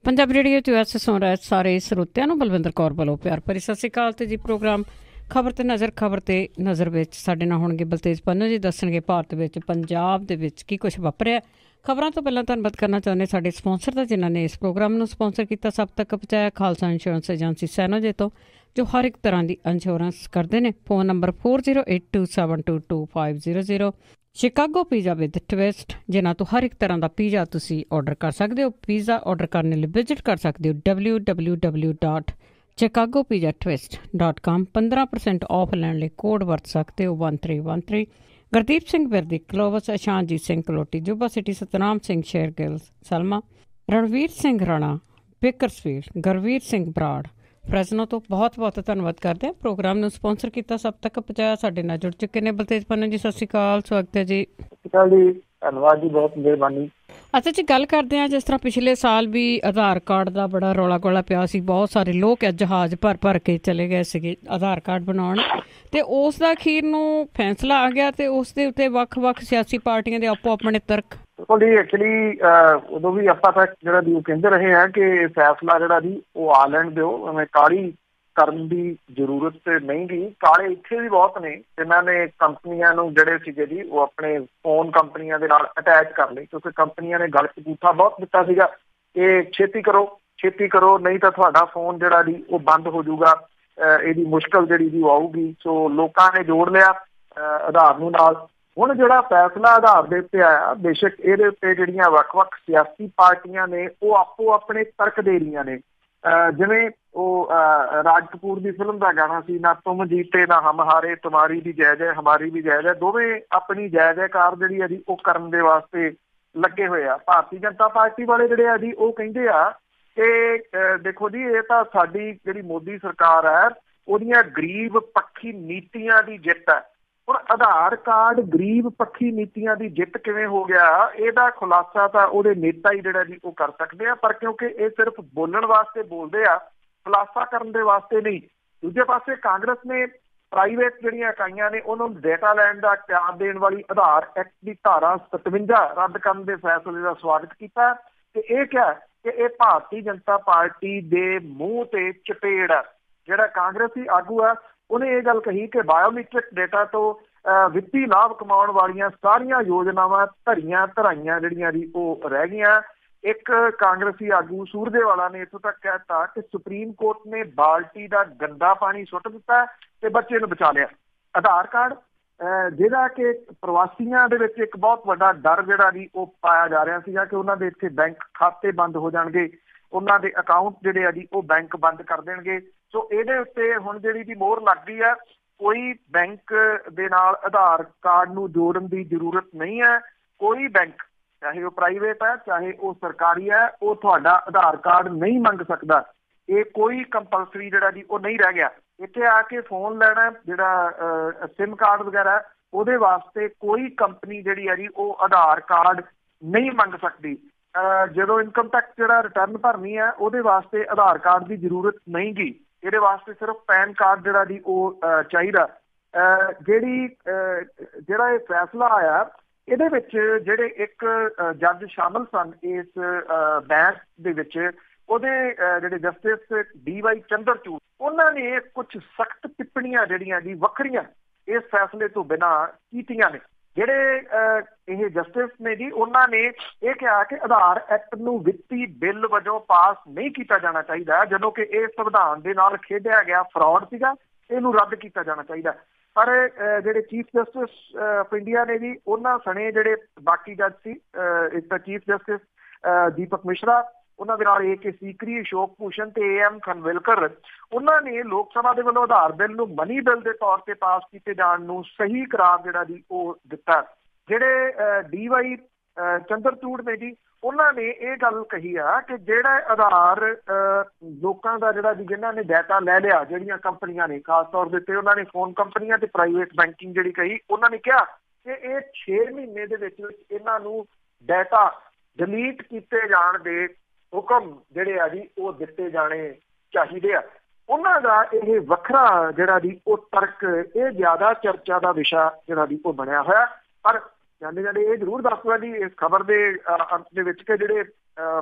Punjabi radio 'ਚ ਵੈਸੇ ਸੁਣ ਰਹੇ ਸਾਰੇ ਸਰੋਤਿਆਂ ਨੂੰ ਬਲਵਿੰਦਰ ਕੌਰ ਵੱਲੋਂ ਪਿਆਰ ਭਰੀ ਸਤਿ ਸ਼੍ਰੀ ਅਕਾਲ। ਤੇ ਜੀ ਪ੍ਰੋਗਰਾਮ ਖਬਰ ਤੇ ਨਜ਼ਰ ਵਿੱਚ ਸਾਡੇ ਨਾਲ ਹੋਣਗੇ ਬਲਤੇਜ ਪੰਨੂ ਜੀ। ਦੱਸਣਗੇ ਭਾਰਤ ਵਿੱਚ ਪੰਜਾਬ ਦੇ ਵਿੱਚ ਕੀ ਕੁਛ ਵਾਪਰਿਆ। ਖਬਰਾਂ ਤੋਂ ਪਹਿਲਾਂ ਧੰਨਵਾਦ ਕਰਨਾ ਚਾਹੁੰਦੇ ਸਾਡੇ ਸਪਾਂਸਰ ਦਾ ਜਿਨ੍ਹਾਂ ਨੇ ਇਸ ਪ੍ਰੋਗਰਾਮ ਨੂੰ ਸਪਾਂਸਰ ਕੀਤਾ, ਸਭ ਤੱਕ ਪਹੁੰਚਾਇਆ। ਖਾਲਸਾ ਇੰਸ਼ੋਰੈਂਸ ਏਜੰਸੀ ਸੈਨੋਜੇ ਤੋਂ ਜੋ ਹਰ ਇੱਕ ਤਰ੍ਹਾਂ ਦੀ ਇੰਸ਼ੋਰੈਂਸ ਕਰਦੇ ਨੇ। Phone number 4082722500। Chicago pizza with twist ਜਿਨ੍ਹਾਂ ਤੋਂ ਹਰ ਇੱਕ ਤਰ੍ਹਾਂ ਦਾ ਪੀਜ਼ਾ ਤੁਸੀਂ ਔਡਰ ਕਰ ਸਕਦੇ ਹੋ। ਪੀਜ਼ਾ ਔਡਰ ਕਰਨ ਲਈ ਵਿਜ਼ਿਟ ਕਰ ਸਕਦੇ ਹੋ www.chicagopizzatwist.com। 15% ਔਫ ਲੈਣ ਲਈ ਕੋਡ ਵਰਤ ਸਕਦੇ ਹੋ 1313। ਗੁਰਦੀਪ ਸਿੰਘ ਵਿਰਦੀ, ਕਲੋਵਸ, ਅਸ਼ਾਨਜੀਤ ਸਿੰਘ ਕਲੋਟੀ, ਜੁਬਾ ਸਿਟੀ, ਸਤਨਾਮ ਸਿੰਘ ਸ਼ੇਰਗਿਲਸ, ਸਲਮਾ, ਰਣਵੀਰ ਸਿੰਘ ਰਾਣਾ, ਬੇਕਰਸਫੀਲਡ, ਗੁਰਵੀਰ ਸਿੰਘ ਬਰਾੜ, ਫਰੈਜ਼ਨੋ ਤੋਂ ਬਹੁਤ ਬਹੁਤ ਧੰਨਵਾਦ ਕਰਦੇ ਹਾਂ। ਪ੍ਰੋਗਰਾਮ ਨੂੰ ਸਪਾਂਸਰ ਕੀਤਾ, ਸਭ ਤੱਕ ਪਹੁੰਚਾਇਆ। ਸਾਡੇ ਨਾਲ ਜੁੜ ਚੁੱਕੇ ਨੇ ਬਲਤੇਜ ਪੰਨੂ ਜੀ। ਸਤਿ ਸ਼੍ਰੀ ਅਕਾਲ, ਸਵਾਗਤ ਹੈ ਜੀ। ਸਤਿ ਸ਼੍ਰੀ ਅਕਾਲ ਜੀ, ਧੰਨਵਾਦ ਜੀ, ਬਹੁਤ ਮਿਹਰਬਾਨੀ। ਅੱਛਾ ਜੀ, ਗੱਲ ਕਰਦੇ ਹਾਂ ਜਿਸ ਤਰ੍ਹਾਂ ਪਿਛਲੇ ਸਾਲ ਵੀ ਆਧਾਰ ਕਾਰਡ ਦਾ ਬੜਾ ਰੌਲਾ ਗੋਲਾ ਪਿਆ ਸੀ। ਬਹੁਤ ਸਾਰੇ ਲੋਕ ਜਹਾਜ਼ ਭਰ ਕੇ ਚਲੇ ਗਏ ਸੀਗੇ ਆਧਾਰ ਕਾਰਡ ਬਣਾਉਣ, ਅਤੇ ਉਸ ਦਾ ਅਖੀਰ ਨੂੰ ਫੈਸਲਾ ਆ ਗਿਆ ਅਤੇ ਉਸ ਦੇ ਉੱਤੇ ਵੱਖ ਸਿਆਸੀ ਪਾਰਟੀਆਂ ਦੇ ਆਪੋ ਆਪਣੇ ਤਰਕ। ਬਿਲਕੁਲ ਜੀ, ਐਕਚੁਅਲੀ ਉਦੋਂ ਵੀ ਆਪਾਂ ਤਾਂ ਜਿਹੜਾ ਦੀ ਉਹ ਕਹਿੰਦੇ ਰਹੇ ਹਾਂ ਕਿ ਫੈਸਲਾ ਜਿਹੜਾ ਜੀ ਉਹ ਆ ਲੈਣ ਦਿਓ, ਐਵੇਂ ਕਾਹਲੀ ਕਰਨ ਦੀ ਜ਼ਰੂਰਤ ਤੇ ਨਹੀਂ ਗੀ। ਕਾਲੇ ਇੱਥੇ ਵੀ ਬਹੁਤ ਨੇ ਜਿਨ੍ਹਾਂ ਨੇ ਕੰਪਨੀਆਂ ਨੂੰ ਜਿਹੜੇ ਸੀਗੇ ਜੀ ਉਹ ਆਪਣੇ ਫੋਨ ਕੰਪਨੀਆਂ ਦੇ ਨਾਲ ਅਟੈਚ ਕਰ ਲਏ, ਕਿਉਂਕਿ ਕੰਪਨੀਆਂ ਨੇ ਗਲ 'ਚ ਅੰਗੂਠਾ ਬਹੁਤ ਦਿੱਤਾ ਸੀਗਾ ਕਿ ਛੇਤੀ ਕਰੋ ਨਹੀਂ ਤਾਂ ਤੁਹਾਡਾ ਫੋਨ ਜਿਹੜਾ ਜੀ ਉਹ ਬੰਦ ਹੋ ਜਾਊਗਾ, ਇਹਦੀ ਮੁਸ਼ਕਲ ਜਿਹੜੀ ਜੀ ਉਹ ਆਊਗੀ। ਸੋ ਲੋਕਾਂ ਨੇ ਜੋੜ ਲਿਆ ਆਧਾਰ ਨੂੰ ਨਾਲ। ਹੁਣ ਜਿਹੜਾ ਫੈਸਲਾ ਆਧਾਰ ਦੇ ਉੱਤੇ ਆਇਆ, ਬੇਸ਼ੱਕ ਇਹਦੇ ਉੱਤੇ ਜਿਹੜੀਆਂ ਵੱਖ ਸਿਆਸੀ ਪਾਰਟੀਆਂ ਨੇ ਉਹ ਆਪੋ ਆਪਣੇ ਤਰਕ ਦੇ ਰਹੀਆਂ ਨੇ। ਜਿਵੇਂ ਉਹ ਰਾਜ ਕਪੂਰ ਦੀ ਫਿਲਮ ਦਾ ਗਾਣਾ ਸੀ, ਨਾ ਤੁਮ ਜੀਤੇ ਨਾ ਹਮ ਹਾਰੇ, ਤੁਮਾਰੀ ਵੀ ਜੈ ਜੈ ਹਮਾਰੀ ਵੀ ਜੈ ਜੈ। ਦੋਵੇਂ ਆਪਣੀ ਜੈ ਜੈਕਾਰ ਜਿਹੜੀ ਆ ਜੀ ਉਹ ਕਰਨ ਦੇ ਵਾਸਤੇ ਲੱਗੇ ਹੋਏ ਆ। ਭਾਰਤੀ ਜਨਤਾ ਪਾਰਟੀ ਵਾਲੇ ਜਿਹੜੇ ਆ ਜੀ ਉਹ ਕਹਿੰਦੇ ਆ ਕਿ ਦੇਖੋ ਜੀ, ਇਹ ਤਾਂ ਸਾਡੀ ਜਿਹੜੀ ਮੋਦੀ ਸਰਕਾਰ ਹੈ ਉਹਦੀਆਂ ਗਰੀਬ ਪੱਖੀ ਨੀਤੀਆਂ ਦੀ ਜਿੱਤ ਹੈ। ਹੁਣ ਆਧਾਰ ਕਾਰਡ ਗਰੀਬ ਪੱਖੀ ਨੀਤੀਆਂ ਦੀ ਜਿੱਤ ਕਿਵੇਂ ਹੋ ਗਿਆ, ਇਹਦਾ ਖੁਲਾਸਾ ਤਾਂ ਉਹਦੇ ਨੇਤਾ ਹੀ ਜਿਹੜਾ ਜੀ ਉਹ ਕਰ ਸਕਦੇ ਆ, ਪਰ ਕਿਉਂਕਿ ਇਹ ਸਿਰਫ ਬੋਲਣ ਵਾਸਤੇ ਬੋਲਦੇ ਆ, ਖੁਲਾਸਾ ਕਰਨ ਦੇ ਵਾਸਤੇ ਨਹੀਂ। ਦੂਜੇ ਪਾਸੇ ਕਾਂਗਰਸ ਨੇ ਪ੍ਰਾਈਵੇਟ ਜਿਹੜੀਆਂ ਇਕਾਈਆਂ ਨੇ ਉਹਨਾਂ ਨੂੰ ਡੇਟਾ ਲੈਣ ਦਾ ਇਖਤਿਆਰ ਦੇਣ ਵਾਲੀ ਆਧਾਰ ਐਕਟ ਦੀ ਧਾਰਾ 57 ਰੱਦ ਕਰਨ ਦੇ ਫੈਸਲੇ ਦਾ ਸਵਾਗਤ ਕੀਤਾ ਤੇ ਇਹ ਕਿਹਾ ਕਿ ਇਹ ਭਾਰਤੀ ਜਨਤਾ ਪਾਰਟੀ ਦੇ ਮੂੰਹ ਤੇ ਚਪੇੜ ਹੈ। ਜਿਹੜਾ ਕਾਂਗਰਸੀ ਆਗੂ ਆ ਉਹਨੇ ਇਹ ਗੱਲ ਕਹੀ ਕਿ ਬਾਇਓਮੀਟ੍ਰਿਕ ਡੇਟਾ ਤੋਂ ਵਿੱਤੀ ਲਾਭ ਕਮਾਉਣ ਵਾਲੀਆਂ ਸਾਰੀਆਂ ਯੋਜਨਾਵਾਂ ਧਰਾਈਆਂ ਜਿਹੜੀਆਂ ਜੀ ਉਹ ਰਹਿ ਗਈਆਂ। ਇੱਕ ਕਾਂਗਰਸੀ ਆਗੂ ਸੂਰਜੇਵਾਲਾ ਨੇ ਇੱਥੋਂ ਤੱਕ ਕਹਿ ਦਿੱਤਾ ਕਿ ਸੁਪਰੀਮ ਕੋਰਟ ਨੇ ਬਾਲਟੀ ਦਾ ਗੰਦਾ ਪਾਣੀ ਸੁੱਟ ਦਿੱਤਾ ਤੇ ਬੱਚੇ ਨੂੰ ਬਚਾ ਲਿਆ। ਆਧਾਰ ਕਾਰਡ ਜਿਹਦਾ ਕਿ ਪ੍ਰਵਾਸੀਆਂ ਦੇ ਵਿੱਚ ਇੱਕ ਬਹੁਤ ਵੱਡਾ ਡਰ ਜਿਹੜਾ ਜੀ ਉਹ ਪਾਇਆ ਜਾ ਰਿਹਾ ਸੀਗਾ ਕਿ ਉਹਨਾਂ ਦੇ ਇੱਥੇ ਬੈਂਕ ਖਾਤੇ ਬੰਦ ਹੋ ਜਾਣਗੇ, ਉਹਨਾਂ ਦੇ ਅਕਾਊਂਟ ਜਿਹੜੇ ਆ ਜੀ ਉਹ ਬੈਂਕ ਬੰਦ ਕਰ ਦੇਣਗੇ। ਸੋ ਇਹਦੇ ਉੱਤੇ ਹੁਣ ਜਿਹੜੀ ਦੀ ਮੋਹਰ ਲੱਗ ਗਈ ਹੈ। ਕੋਈ ਬੈਂਕ ਦੇ ਨਾਲ ਆਧਾਰ ਕਾਰਡ ਨੂੰ ਜੋੜਨ ਦੀ ਜ਼ਰੂਰਤ ਨਹੀਂ ਹੈ। ਕੋਈ ਬੈਂਕ ਚਾਹੇ ਉਹ ਪ੍ਰਾਈਵੇਟ ਹੈ ਚਾਹੇ ਉਹ ਸਰਕਾਰੀ ਹੈ, ਉਹ ਤੁਹਾਡਾ ਆਧਾਰ ਕਾਰਡ ਨਹੀਂ ਮੰਗ ਸਕਦਾ। ਇਹ ਕੋਈ ਕੰਪਲਸਰੀ ਜਿਹੜਾ ਜੀ ਉਹ ਨਹੀਂ ਰਹਿ ਗਿਆ। ਇੱਥੇ ਆ ਕੇ ਫੋਨ ਲੈਣਾ, ਜਿਹੜਾ ਸਿਮ ਕਾਰਡ ਵਗੈਰਾ, ਉਹਦੇ ਵਾਸਤੇ ਕੋਈ ਕੰਪਨੀ ਜਿਹੜੀ ਹੈ ਜੀ ਉਹ ਆਧਾਰ ਕਾਰਡ ਨਹੀਂ ਮੰਗ ਸਕਦੀ। ਜਦੋਂ ਇਨਕਮ ਟੈਕਸ ਜਿਹੜਾ ਰਿਟਰਨ ਭਰਨੀ ਹੈ ਉਹਦੇ ਵਾਸਤੇ ਆਧਾਰ ਕਾਰਡ ਦੀ ਜ਼ਰੂਰਤ ਨਹੀਂ ਗੀ। ਇਹਦੇ ਵਾਸਤੇ ਸਿਰਫ ਪੈਨ ਕਾਰਡ ਜਿਹੜਾ ਜੀ ਉਹ ਚਾਹੀਦਾ। ਜਿਹੜਾ ਇਹ ਫੈਸਲਾ ਆਇਆ ਇਹਦੇ ਵਿੱਚ ਜਿਹੜੇ ਇੱਕ ਜੱਜ ਸ਼ਾਮਲ ਸਨ ਇਸ ਬੈਂਚ ਦੇ ਵਿੱਚ, ਉਹਦੇ ਜਿਹੜੇ ਜਸਟਿਸ DY ਚੰਦਰਚੂੜ, ਉਹਨਾਂ ਨੇ ਕੁਝ ਸਖਤ ਟਿੱਪਣੀਆਂ ਜਿਹੜੀਆਂ ਜੀ ਵੱਖਰੀਆਂ ਇਸ ਫੈਸਲੇ ਤੋਂ ਬਿਨਾਂ ਕੀਤੀਆਂ ਨੇ। ਜਿਹੜੇ ਇਹ ਜਸਟਿਸ ਨੇ ਜੀ ਉਹਨਾਂ ਨੇ ਇਹ ਕਿਹਾ ਕਿ ਆਧਾਰ ਐਕਟ ਨੂੰ ਵਿੱਤੀ ਬਿੱਲ ਵਜੋਂ ਪਾਸ ਨਹੀਂ ਕੀਤਾ ਜਾਣਾ ਚਾਹੀਦਾ, ਜਦੋਂ ਕਿ ਇਹ ਸੰਵਿਧਾਨ ਦੇ ਨਾਲ ਖੇਡਿਆ ਗਿਆ ਫਰਾਡ ਸੀਗਾ, ਇਹਨੂੰ ਰੱਦ ਕੀਤਾ ਜਾਣਾ ਚਾਹੀਦਾ। ਪਰ ਜਿਹੜੇ ਚੀਫ ਜਸਟਿਸ ਆਫ ਇੰਡੀਆ ਨੇ ਜੀ ਉਹਨਾਂ ਸਣੇ ਜਿਹੜੇ ਬਾਕੀ ਜੱਜ ਸੀ, ਇੱਕ ਤਾਂ ਚੀਫ ਜਸਟਿਸ ਦੀਪਕ ਮਿਸ਼ਰਾ, ਉਹਨਾਂ ਦੇ ਨਾਲ AK ਸੀਕਰੀ, ਅਸ਼ੋਕ ਭੂਸ਼ਣ ਤੇ AM ਖਨਵਿਲਕਰ, ਉਹਨਾਂ ਨੇ ਲੋਕ ਸਭਾ ਦੇ ਵੱਲੋਂ ਆਧਾਰ ਬਿੱਲ ਨੂੰ ਮਨੀ ਬਿੱਲ ਦੇ ਤੌਰ ਤੇ ਪਾਸ ਕੀਤੇ ਜਾਣ ਨੂੰ ਸਹੀ ਕਰਾਰ ਜਿਹੜਾ ਜੀ ਉਹ ਦਿੱਤਾ। ਜਿਹੜੇ DY ਚੰਦਰਚੂੜ ਨੇ ਜੀ ਉਹਨਾਂ ਨੇ ਇਹ ਗੱਲ ਕਹੀ ਆ ਕਿ ਜਿਹੜਾ ਆਧਾਰ ਲੋਕਾਂ ਦਾ ਜਿਹੜਾ ਜੀ ਜਿਹਨਾਂ ਨੇ ਡਾਟਾ ਲੈ ਲਿਆ, ਜਿਹੜੀਆਂ ਕੰਪਨੀਆਂ ਨੇ ਖਾਸ ਤੌਰ ਦੇ ਉੱਤੇ ਉਹਨਾਂ ਨੇ ਫੋਨ ਕੰਪਨੀਆਂ ਤੇ ਪ੍ਰਾਈਵੇਟ ਬੈਂਕਿੰਗ ਜਿਹੜੀ ਕਹੀ, ਉਹਨਾਂ ਨੇ ਕਿਹਾ ਕਿ ਇਹ 6 ਮਹੀਨੇ ਦੇ ਵਿੱਚ ਇਹਨਾਂ ਨੂੰ ਡਾਟਾ ਡਿਲੀਟ ਕੀਤੇ ਜਾਣ ਦੇ ਹੁਕਮ ਜਿਹੜੇ ਆ ਜੀ ਉਹ ਦਿੱਤੇ ਜਾਣੇ ਚਾਹੀਦੇ ਆ। ਉਹਨਾਂ ਦਾ ਇਹ ਵੱਖਰਾ ਜਿਹੜਾ ਜੀ ਉਹ ਤਰਕ ਇਹ ਜ਼ਿਆਦਾ ਚਰਚਾ ਦਾ ਵਿਸ਼ਾ ਜਿਹੜਾ ਜੀ ਉਹ ਬਣਿਆ ਹੋਇਆ। ਪਰ ਜਾਂਦੇ ਇਹ ਜ਼ਰੂਰ ਦੱਸਦਾ ਜੀ ਇਸ ਖਬਰ ਦੇ ਅੰਤ ਦੇ ਵਿੱਚ ਕਿ ਜਿਹੜੇ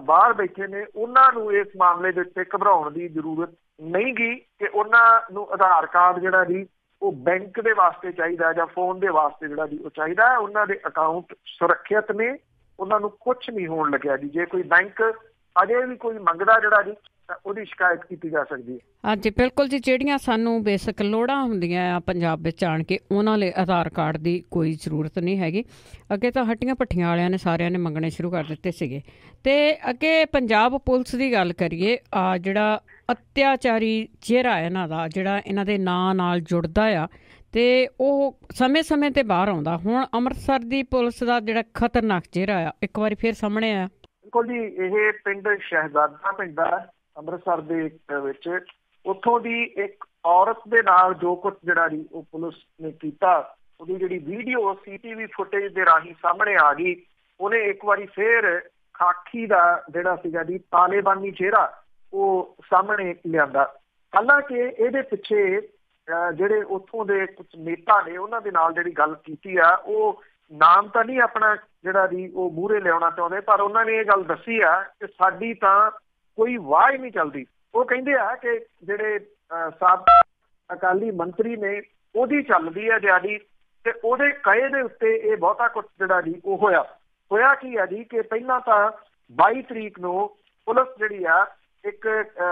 ਬਾਹਰ ਬੈਠੇ ਨੇ ਉਹਨਾਂ ਨੂੰ ਇਸ ਮਾਮਲੇ ਦੇ ਉੱਤੇ ਘਬਰਾਉਣ ਦੀ ਜ਼ਰੂਰਤ ਨਹੀਂ ਗੀ ਕਿ ਉਹਨਾਂ ਨੂੰ ਆਧਾਰ ਕਾਰਡ ਜਿਹੜਾ ਜੀ ਉਹ ਬੈਂਕ ਦੇ ਵਾਸਤੇ ਚਾਹੀਦਾ ਜਾਂ ਫੋਨ ਦੇ ਵਾਸਤੇ ਜਿਹੜਾ ਜੀ ਉਹ ਚਾਹੀਦਾ। ਉਹਨਾਂ ਦੇ ਅਕਾਊਂਟ ਸੁਰੱਖਿਅਤ ਨੇ, ਉਹਨਾਂ ਨੂੰ ਕੁਛ ਨਹੀਂ ਹੋਣ ਲੱਗਿਆ ਜੀ। ਜੇ ਕੋਈ ਬੈਂਕ ਅਜੇ ਵੀ ਕੋਈ ਮੰਗਦਾ ਜਿਹੜਾ ਜੀ ਉਹਦੀ ਸ਼ਿਕਾਇਤ ਕੀਤੀ ਜਾ ਸਕਦੀ ਹੈ। ਹਾਂਜੀ ਬਿਲਕੁਲ ਜੀ, ਜਿਹੜੀਆਂ ਸਾਨੂੰ ਬੇਸਿਕ ਲੋੜਾਂ ਹੁੰਦੀਆਂ ਆ ਪੰਜਾਬ ਵਿੱਚ ਆਣ ਕੇ ਉਹਨਾਂ ਲਈ ਆਧਾਰ ਕਾਰਡ ਦੀ ਕੋਈ ਜ਼ਰੂਰਤ ਨਹੀਂ ਹੈਗੀ। ਅੱਗੇ ਤਾਂ ਹੱਟੀਆਂ ਭੱਠੀਆਂ ਵਾਲਿਆਂ ਨੇ ਸਾਰਿਆਂ ਨੇ ਮੰਗਣੇ ਸ਼ੁਰੂ ਕਰ ਦਿੱਤੇ ਸੀਗੇ। ਅਤੇ ਅੱਗੇ ਪੰਜਾਬ ਪੁਲਿਸ ਦੀ ਗੱਲ ਕਰੀਏ, ਜਿਹੜਾ ਅਤਿਆਚਾਰੀ ਚਿਹਰਾ ਇਹਨਾਂ ਦਾ ਜਿਹੜਾ ਇਹਨਾਂ ਦੇ ਨਾਂ ਨਾਲ ਜੁੜਦਾ ਆ ਅਤੇ ਉਹ ਸਮੇਂ ਸਮੇਂ 'ਤੇ ਬਾਹਰ ਆਉਂਦਾ। ਹੁਣ ਅੰਮ੍ਰਿਤਸਰ ਦੀ ਪੁਲਿਸ ਦਾ ਜਿਹੜਾ ਖਤਰਨਾਕ ਚਿਹਰਾ ਆ ਇੱਕ ਵਾਰੀ ਫਿਰ ਸਾਹਮਣੇ ਆਇਆ। ਬਿਲਕੁਲ ਜੀ, ਇਹ ਪਿੰਡ ਸ਼ਹਿਜ਼ਾਦਾ ਪਿੰਡ ਆ ਅੰਮ੍ਰਿਤਸਰ ਦੇ ਵਿੱਚ। ਉੱਥੋਂ ਦੀ ਇੱਕ ਔਰਤ ਦੇ ਨਾਲ ਜੋ ਕੁਛ ਜਿਹੜਾ ਜੀ ਉਹ ਪੁਲਿਸ ਨੇ ਕੀਤਾ, ਉਹਦੀ ਜਿਹੜੀ ਵੀਡੀਓ CCTV ਫੁਟੇਜ ਦੇ ਰਾਹੀਂ ਸਾਹਮਣੇ ਆ ਗਈ। ਉਹਨੇ ਇੱਕ ਵਾਰੀ ਫੇਰ ਖਾਕੀ ਦਾ ਜਿਹੜਾ ਸੀਗਾ ਜੀ ਤਾਲਿਬਾਨੀ ਚਿਹਰਾ ਉਹ ਸਾਹਮਣੇ ਲਿਆਂਦਾ। ਹਾਲਾਂਕਿ ਇਹਦੇ ਪਿੱਛੇ ਜਿਹੜੇ ਉੱਥੋਂ ਦੇ ਕੁਝ ਨੇਤਾ ਨੇ ਉਹਨਾਂ ਦੇ ਨਾਲ ਜਿਹੜੀ ਗੱਲ ਕੀਤੀ ਆ, ਉਹ ਨਾਮ ਤਾਂ ਨਹੀਂ ਆਪਣਾ ਜਿਹੜਾ ਜੀ ਉਹ ਮੂਹਰੇ ਲਿਆਉਣਾ ਚਾਹੁੰਦੇ, ਪਰ ਉਹਨਾਂ ਨੇ ਇਹ ਗੱਲ ਦੱਸੀ ਆ ਕਿ ਸਾਡੀ ਤਾਂ ਕੋਈ ਵਾਹ ਹੀ ਨਹੀਂ ਚੱਲਦੀ। ਉਹ ਕਹਿੰਦੇ ਆ ਕਿ ਜਿਹੜੇ ਸਾਬਕਾ ਅਕਾਲੀ ਮੰਤਰੀ ਨੇ ਉਹਦੀ ਚੱਲਦੀ ਹੈ ਦਿਹਾੜੀ, ਤੇ ਉਹਦੇ ਕਹੇ ਦੇ ਉੱਤੇ ਇਹ ਬਹੁਤਾ ਕੁਛ ਜਿਹੜਾ ਜੀ ਉਹ ਹੋਇਆ ਕੀ ਆ ਜੀ ਕਿ ਪਹਿਲਾਂ ਤਾਂ 22 ਤਰੀਕ ਨੂੰ ਪੁਲਿਸ ਜਿਹੜੀ ਆ ਇੱਕ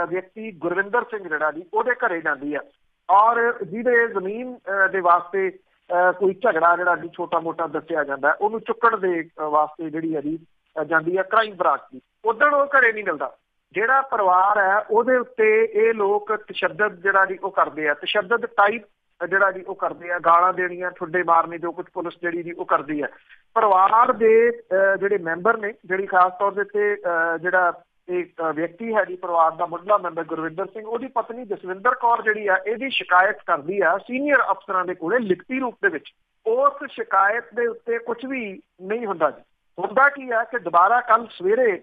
ਵਿਅਕਤੀ ਗੁਰਵਿੰਦਰ ਸਿੰਘ ਜਿਹੜਾ ਜੀ ਉਹਦੇ ਘਰੇ ਜਾਂਦੀ ਆ, ਔਰ ਜਿਹਦੇ ਜ਼ਮੀਨ ਦੇ ਵਾਸਤੇ ਕੋਈ ਝਗੜਾ ਜਿਹੜਾ ਜੀ ਛੋਟਾ ਮੋਟਾ ਦੱਸਿਆ ਜਾਂਦਾ, ਉਹਨੂੰ ਚੁੱਕਣ ਦੇ ਵਾਸਤੇ ਜਿਹੜੀ ਹੈ ਜੀ ਜਾਂਦੀ ਹੈ ਕ੍ਰਾਈਮ ਬ੍ਰਾਂਚ ਦੀ। ਉਦੋਂ ਉਹ ਘਰੇ ਨਹੀਂ ਮਿਲਦਾ। ਜਿਹੜਾ ਪਰਿਵਾਰ ਹੈ ਉਹਦੇ ਉੱਤੇ ਇਹ ਲੋਕ ਤਸ਼ੱਦਦ ਜਿਹੜਾ ਜੀ ਉਹ ਕਰਦੇ ਆ, ਤਸ਼ੱਦਦ ਟਾਈਪ ਜਿਹੜਾ ਜੀ ਉਹ ਕਰਦੇ ਆ, ਗਾਲਾਂ ਦੇਣੀਆਂ, ਠੁੱਡੇ ਮਾਰਨੇ, ਜੋ ਕੁਝ ਪੁਲਿਸ ਜਿਹੜੀ ਜੀ ਉਹ ਕਰਦੀ ਹੈ। ਪਰਿਵਾਰ ਦੇ ਜਿਹੜੇ ਮੈਂਬਰ ਨੇ, ਜਿਹੜੀ ਖਾਸ ਤੌਰ ਦੇ ਉੱਤੇ ਜਿਹੜਾ ਇੱਕ ਵਿਅਕਤੀ ਹੈ ਜੀ ਪਰਿਵਾਰ ਦਾ ਮੁੱਢਲਾ ਮੈਂਬਰ ਗੁਰਵਿੰਦਰ ਸਿੰਘ, ਉਹਦੀ ਪਤਨੀ ਜਸਵਿੰਦਰ ਕੌਰ ਜਿਹੜੀ ਆ ਇਹਦੀ ਸ਼ਿਕਾਇਤ ਕਰਦੀ ਆ ਸੀਨੀਅਰ ਅਫਸਰਾਂ ਦੇ ਕੋਲੇ ਲਿਖਤੀ ਰੂਪ ਦੇ ਵਿੱਚ। ਉਸ ਸ਼ਿਕਾਇਤ ਦੇ ਉੱਤੇ ਕੁਝ ਵੀ ਨਹੀਂ ਹੁੰਦਾ ਜੀ। ਹੁੰਦਾ ਕੀ ਆ ਕਿ ਦੁਬਾਰਾ ਕੱਲ ਸਵੇਰੇ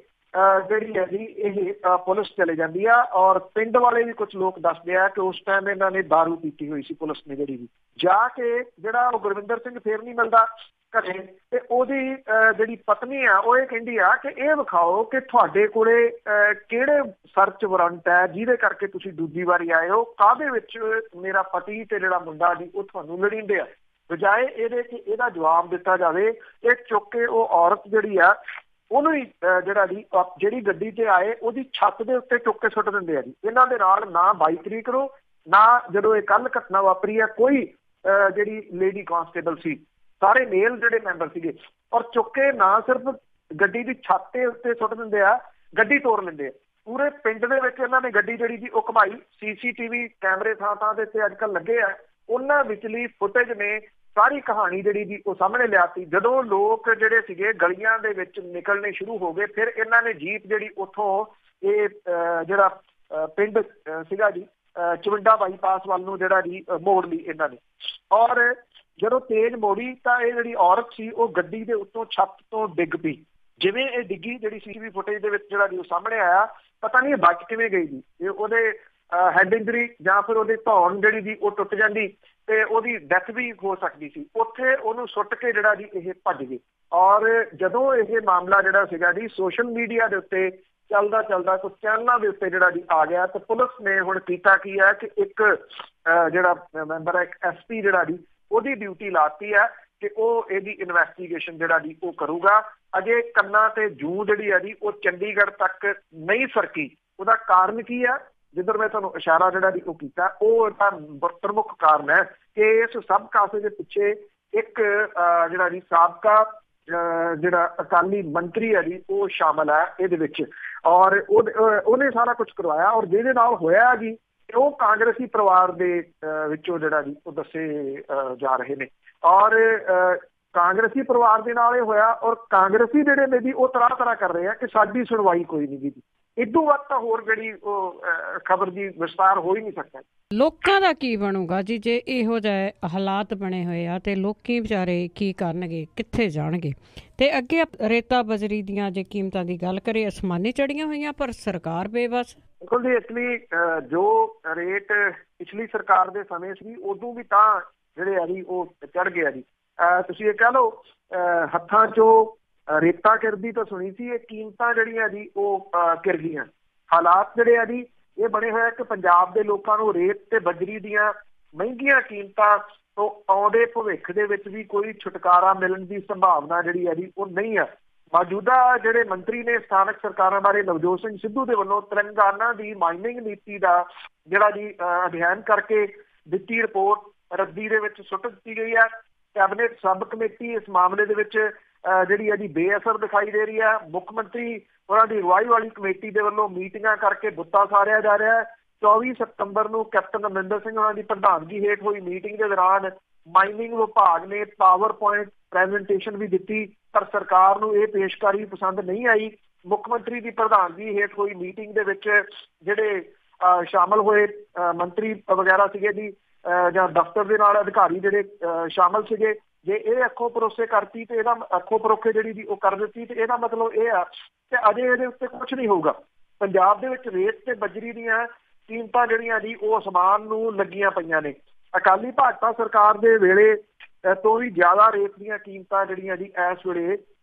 ਜਿਹੜੀ ਹੈ ਜੀ ਇਹ ਪੁਲਿਸ ਚਲੇ ਜਾਂਦੀ ਆ, ਔਰ ਪਿੰਡ ਵਾਲੇ ਵੀ ਕੁਝ ਲੋਕ ਦੱਸਦੇ ਆ ਕਿ ਉਸ ਟਾਈਮ ਇਹਨਾਂ ਨੇ ਦਾਰੂ ਪੀਤੀ ਹੋਈ ਸੀ ਪੁਲਿਸ ਨੇ ਜਿਹੜੀ ਵੀ। ਜਾ ਕੇ ਜਿਹੜਾ ਉਹ ਗੁਰਵਿੰਦਰ ਸਿੰਘ ਫੇਰ ਨਹੀਂ ਮਿਲਦਾ ਘਰੇ, ਤੇ ਉਹਦੀ ਜਿਹੜੀ ਪਤਨੀ ਆ ਉਹ ਇਹ ਕਹਿੰਦੀ ਆ ਕਿ ਇਹ ਵਿਖਾਓ ਕਿ ਤੁਹਾਡੇ ਕੋਲੇ ਕਿਹੜੇ ਸਰਚ ਵਾਰੰਟ ਹੈ ਜਿਹਦੇ ਕਰਕੇ ਤੁਸੀਂ ਦੂਜੀ ਵਾਰੀ ਆਏ ਹੋ, ਕਾਹਦੇ ਵਿੱਚ ਮੇਰਾ ਪਤੀ ਤੇ ਜਿਹੜਾ ਮੁੰਡਾ ਜੀ ਉਹ ਤੁਹਾਨੂੰ ਲੜੀਂਦੇ ਆ। ਬਜਾਏ ਇਹਦੇ ਕਿ ਇਹਦਾ ਜਵਾਬ ਦਿੱਤਾ ਜਾਵੇ, ਇਹ ਚੁੱਕ ਕੇ ਉਹ ਔਰਤ ਜਿਹੜੀ ਆ ਉਹਨੂੰ ਹੀ ਜਿਹੜਾ ਜੀ ਜਿਹੜੀ ਗੱਡੀ ਤੇ ਆਏ ਉਹਦੀ ਛੱਤ ਦੇ ਉੱਤੇ ਚੁੱਕ ਕੇ ਸੁੱਟ ਦਿੰਦੇ ਆ ਜੀ। ਇਹਨਾਂ ਦੇ ਨਾਲ ਨਾ 22 ਤਰੀਕ ਨੂੰ, ਨਾ ਜਦੋਂ ਇਹ ਕੱਲ ਘਟਨਾ ਵਾਪਰੀ ਆ, ਕੋਈ ਜਿਹੜੀ ਲੇਡੀ ਕਾਂਸਟੇਬਲ ਸੀ, ਸਾਰੇ ਮੇਲ ਜਿਹੜੇ ਮੈਂਬਰ ਸੀਗੇ, ਔਰ ਚੁੱਕ ਕੇ ਨਾ ਸਿਰਫ ਗੱਡੀ ਦੀ ਛੱਤ ਦੇ ਉੱਤੇ ਸੁੱਟ ਦਿੰਦੇ ਆ, ਗੱਡੀ ਤੋੜ ਲੈਂਦੇ ਆ। ਪੂਰੇ ਪਿੰਡ ਦੇ ਵਿੱਚ ਇਹਨਾਂ ਨੇ ਗੱਡੀ ਜਿਹੜੀ ਜੀ ਉਹ ਘੁਮਾਈ। CCTV ਕੈਮਰੇ ਥਾਂ ਦੇ ਉੱਤੇ ਅੱਜ ਕੱਲ੍ਹ ਲੱਗੇ ਆ, ਉਹਨਾਂ ਵਿਚਲੀ ਫੁਟੇਜ ਨੇ ਸਾਰੀ ਕਹਾਣੀ ਜਿਹੜੀ ਜੀ ਉਹ ਸਾਹਮਣੇ ਲਿਆਤੀ। ਜਦੋਂ ਲੋਕ ਜਿਹੜੇ ਸੀਗੇ ਗਲੀਆਂ ਦੇ ਵਿੱਚ ਨਿਕਲਣੇ ਸ਼ੁਰੂ ਹੋ ਗਏ, ਫਿਰ ਇਹਨਾਂ ਨੇ ਜੀਪ ਜਿਹੜੀ ਉੱਥੋਂ ਇਹ ਜਿਹੜਾ ਪਿੰਡ ਸੀਗਾ ਜੀ ਚਵਿੰਡਾ ਬਾਈਪਾਸ ਵੱਲ ਨੂੰ ਜਿਹੜਾ ਜੀ ਮੋੜ ਲਈ ਇਹਨਾਂ ਨੇ, ਔਰ ਜਦੋਂ ਤੇਜ਼ ਮੋੜੀ ਤਾਂ ਇਹ ਜਿਹੜੀ ਔਰਤ ਸੀ ਉਹ ਗੱਡੀ ਦੇ ਉੱਤੋਂ ਛੱਤ ਤੋਂ ਡਿੱਗ ਪਈ। ਜਿਵੇਂ ਇਹ ਡਿੱਗੀ, ਜਿਹੜੀ CCTV ਫੁਟੇਜ ਦੇ ਵਿੱਚ ਜਿਹੜਾ ਜੀ ਉਹ ਸਾਹਮਣੇ ਆਇਆ, ਪਤਾ ਨਹੀਂ ਇਹ ਬਚ ਕਿਵੇਂ ਗਈ ਜੀ। ਇਹ ਉਹਦੇ ਹੈਡ ਇੰਜਰੀ ਜਾਂ ਫਿਰ ਉਹਦੀ ਧੌਣ ਜਿਹੜੀ ਜੀ ਉਹ ਟੁੱਟ ਜਾਂਦੀ ਤੇ ਉਹਦੀ ਡੈਥ ਵੀ ਹੋ ਸਕਦੀ ਸੀ। ਉੱਥੇ ਉਹਨੂੰ ਸੁੱਟ ਕੇ ਜਿਹੜਾ ਜੀ ਇਹ ਭੱਜ ਗਏ। ਔਰ ਜਦੋਂ ਇਹ ਮਾਮਲਾ ਜਿਹੜਾ ਸੀਗਾ ਜੀ ਸੋਸ਼ਲ ਮੀਡੀਆ ਦੇ ਉੱਤੇ ਚੱਲਦਾ ਕੁਝ ਚੈਨਲਾਂ ਦੇ ਉੱਤੇ ਜਿਹੜਾ ਜੀ ਆ ਗਿਆ, ਤੇ ਪੁਲਿਸ ਨੇ ਹੁਣ ਕੀਤਾ ਕੀ ਹੈ ਕਿ ਇੱਕ ਜਿਹੜਾ ਮੈਂਬਰ ਹੈ, ਇੱਕ SP ਜਿਹੜਾ ਜੀ ਉਹਦੀ ਡਿਊਟੀ ਲਾਤੀ ਹੈ ਕਿ ਉਹ ਇਹਦੀ ਇਨਵੈਸਟੀਗੇਸ਼ਨ ਜਿਹੜਾ ਜੀ ਉਹ ਕਰੂਗਾ। ਅਜੇ ਕੰਨਾਂ ਤੇ ਜੂੰ ਜਿਹੜੀ ਹੈ ਜੀ ਉਹ ਚੰਡੀਗੜ੍ਹ ਤੱਕ ਨਹੀਂ ਸਰਕੀ। ਉਹਦਾ ਕਾਰਨ ਕੀ ਹੈ, ਜਿੱਧਰ ਮੈਂ ਤੁਹਾਨੂੰ ਇਸ਼ਾਰਾ ਜਿਹੜਾ ਜੀ ਉਹ ਕੀਤਾ, ਉਹ ਤਾਂ ਪ੍ਰਮੁੱਖ ਕਾਰਨ ਹੈ ਕਿ ਇਸ ਸਭ ਕਾਸੇ ਦੇ ਪਿੱਛੇ ਇੱਕ ਜਿਹੜਾ ਜੀ ਸਾਬਕਾ ਜਿਹੜਾ ਅਕਾਲੀ ਮੰਤਰੀ ਹੈ ਜੀ ਉਹ ਸ਼ਾਮਲ ਹੈ ਇਹਦੇ ਵਿੱਚ, ਔਰ ਉਹਨੇ ਸਾਰਾ ਕੁਝ ਕਰਵਾਇਆ। ਔਰ ਜਿਹਦੇ ਨਾਲ ਹੋਇਆ ਜੀ ਉਹ ਕਾਂਗਰਸੀ ਪਰਿਵਾਰ ਦੇ ਵਿੱਚੋਂ ਜਿਹੜਾ ਜੀ ਉਹ ਦੱਸੇ ਜਾ ਰਹੇ ਨੇ, ਔਰ ਕਾਂਗਰਸੀ ਪਰਿਵਾਰ ਦੇ ਨਾਲ ਇਹ ਹੋਇਆ। ਔਰ ਕਾਂਗਰਸੀ ਜਿਹੜੇ ਨੇ ਜੀ ਉਹ ਤਰ੍ਹਾਂ ਕਰ ਰਹੇ ਆ ਕਿ ਸਾਡੀ ਸੁਣਵਾਈ ਕੋਈ ਨਹੀਂ ਗੀ। ਇਦੋਂ ਵੱਧ ਤਾਂ ਹੋਰ ਜਿਹੜੀ ਉਹ ਖਬਰ ਦੀ ਵਿਸਤਾਰ ਹੋ ਹੀ ਨਹੀਂ ਸਕਦਾ। ਲੋਕਾਂ ਦਾ ਕੀ ਬਣੂਗਾ ਜੀ ਜੇ ਇਹੋ ਜਿਹੇ ਹਾਲਾਤ ਬਣੇ ਹੋਏ ਆ, ਤੇ ਲੋਕੀ ਵਿਚਾਰੇ ਕੀ ਕਰਨਗੇ, ਕਿੱਥੇ ਜਾਣਗੇ? ਤੇ ਅੱਗੇ ਰੇਤਾ ਬਜਰੀ ਦੀਆਂ ਜੇ ਕੀਮਤਾਂ ਦੀ ਗੱਲ ਕਰੀਏ, ਅਸਮਾਨੀ ਚੜੀਆਂ ਹੋਈਆਂ, ਪਰ ਸਰਕਾਰ ਬੇਬਸ। ਬਿਲਕੁਲ ਜੀ, ਇਸ ਲਈ ਜੋ ਰੇਟ ਪਿਛਲੀ ਸਰਕਾਰ ਦੇ ਸਮੇਂ ਸੀ ਉਦੋਂ ਵੀ ਤਾਂ ਜਿਹੜੇ ਆ ਜੀ ਉਹ ਚੜ ਗਿਆ ਜੀ। ਤੁਸੀਂ ਇਹ ਕਹਿ ਲਓ ਹੱਥਾਂ 'ਚੋਂ ਰੇਤਾ ਕਿਰਦੀ ਤਾਂ ਸੁਣੀ ਸੀ, ਇਹ ਕੀਮਤਾਂ ਜਿਹੜੀਆਂ ਜੀ ਉਹ ਕਿਰ ਗਈਆਂ। ਹਾਲਾਤ ਜਿਹੜੇ ਆ ਜੀ ਇਹ ਬਣੇ ਹੋਏ ਕਿ ਪੰਜਾਬ ਦੇ ਲੋਕਾਂ ਨੂੰ ਰੇਤ ਤੇ ਬਜਰੀ ਦੀਆਂ ਮਹਿੰਗੀਆਂ ਕੀਮਤਾਂ ਤੋਂ ਆਉਂਦੇ ਭਵਿੱਖ ਦੇ ਵਿੱਚ ਵੀ ਕੋਈ ਛੁਟਕਾਰਾ ਮਿਲਣ ਦੀ ਸੰਭਾਵਨਾ ਜਿਹੜੀ ਹੈ ਜੀ ਉਹ ਨਹੀਂ ਹੈ। ਮੌਜੂਦਾ ਜਿਹੜੇ ਮੰਤਰੀ ਨੇ ਸਥਾਨਕ ਸਰਕਾਰਾਂ ਬਾਰੇ ਨਵਜੋਤ ਸਿੰਘ ਸਿੱਧੂ ਦੇ ਵੱਲੋਂ ਤੇਲੰਗਾਨਾ ਦੀ ਮਾਈਨਿੰਗ ਨੀਤੀ ਦਾ ਜਿਹੜਾ ਜੀ ਅਧਿਐਨ ਕਰਕੇ ਦਿੱਤੀ ਰਿਪੋਰਟ ਰੱਦੀ ਦੇ ਵਿੱਚ ਸੁੱਟ ਦਿੱਤੀ ਗਈ ਹੈ। ਕੈਬਨਿਟ ਸਬ ਕਮੇਟੀ ਇਸ ਮਾਮਲੇ ਦੇ ਵਿੱਚ ਜਿਹੜੀ ਹੈ ਜੀ ਬੇਅਸਰ ਦਿਖਾਈ ਦੇ ਰਹੀ ਹੈ। ਮੁੱਖ ਮੰਤਰੀ ਉਹਨਾਂ ਦੀ ਅਗਵਾਈ ਵਾਲੀ ਕਮੇਟੀ ਦੇ ਵੱਲੋਂ ਮੀਟਿੰਗਾਂ ਕਰਕੇ ਬੁੱਤਾ ਸਾਰਿਆ ਜਾ ਰਿਹਾ ਹੈ। 24 ਸਤੰਬਰ ਨੂੰ ਕੈਪਟਨ ਅਮਰਿੰਦਰ ਸਿੰਘ ਉਹਨਾਂ ਦੀ ਪ੍ਰਧਾਨਗੀ ਹੇਠ ਹੋਈ ਮੀਟਿੰਗ ਦੇ ਦੌਰਾਨ ਮਾਈਨਿੰਗ ਵਿਭਾਗ ਨੇ ਪਾਵਰ ਪੁਆਇੰਟ ਪ੍ਰੈਜੈਂਟੇਸ਼ਨ ਵੀ ਦਿੱਤੀ, ਪਰ ਸਰਕਾਰ ਨੂੰ ਇਹ ਪੇਸ਼ਕਾਰੀ ਪਸੰਦ ਨਹੀਂ ਆਈ। ਮੁੱਖ ਮੰਤਰੀ ਦੀ ਪ੍ਰਧਾਨਗੀ ਹੇਠ ਹੋਈ ਮੀਟਿੰਗ ਦੇ ਵਿੱਚ ਜਿਹੜੇ ਸ਼ਾਮਲ ਹੋਏ ਮੰਤਰੀ ਵਗੈਰਾ ਸੀਗੇ ਜੀ ਜਾਂ ਦਫ਼ਤਰ ਦੇ ਨਾਲ ਅਧਿਕਾਰੀ ਜਿਹੜੇ ਸ਼ਾਮਲ ਸੀਗੇ, ਜੇ ਇਹ ਅੱਖੋਂ ਭਰੋਸੇ ਕਰਤੀ ਤੇ ਇਹਦਾ ਅੱਖੋਂ ਪਰੋਖੇ ਜਿਹੜੀ ਦੀ ਉਹ ਕਰ ਦਿੱਤੀ ਤੇ ਇਹਦਾ ਮਤਲਬ ਇਹ ਆ ਕਿ ਅਜੇ ਇਹਦੇ ਉੱਤੇ ਕੁਛ ਨਹੀਂ ਹੋਊਗਾ। ਪੰਜਾਬ ਦੇ ਵਿੱਚ ਰੇਤ ਤੇ ਬਜਰੀ ਦੀਆਂ ਕੀਮਤਾਂ ਜਿਹੜੀਆਂ ਜੀ ਉਹ ਅਸਮਾਨ ਨੂੰ ਲੱਗੀਆਂ ਪਈਆਂ ਨੇ। ਅਕਾਲੀ ਭਾਜਪਾ ਸਰਕਾਰ ਦੇ ਵੇਲੇ ਤੋਂ ਵੀ ਜ਼ਿਆਦਾ ਰੇਤ ਦੀਆਂ ਕੀਮਤਾਂ ਜਿਹੜੀਆਂ ਜੀ ਇਸ ਵੇਲੇ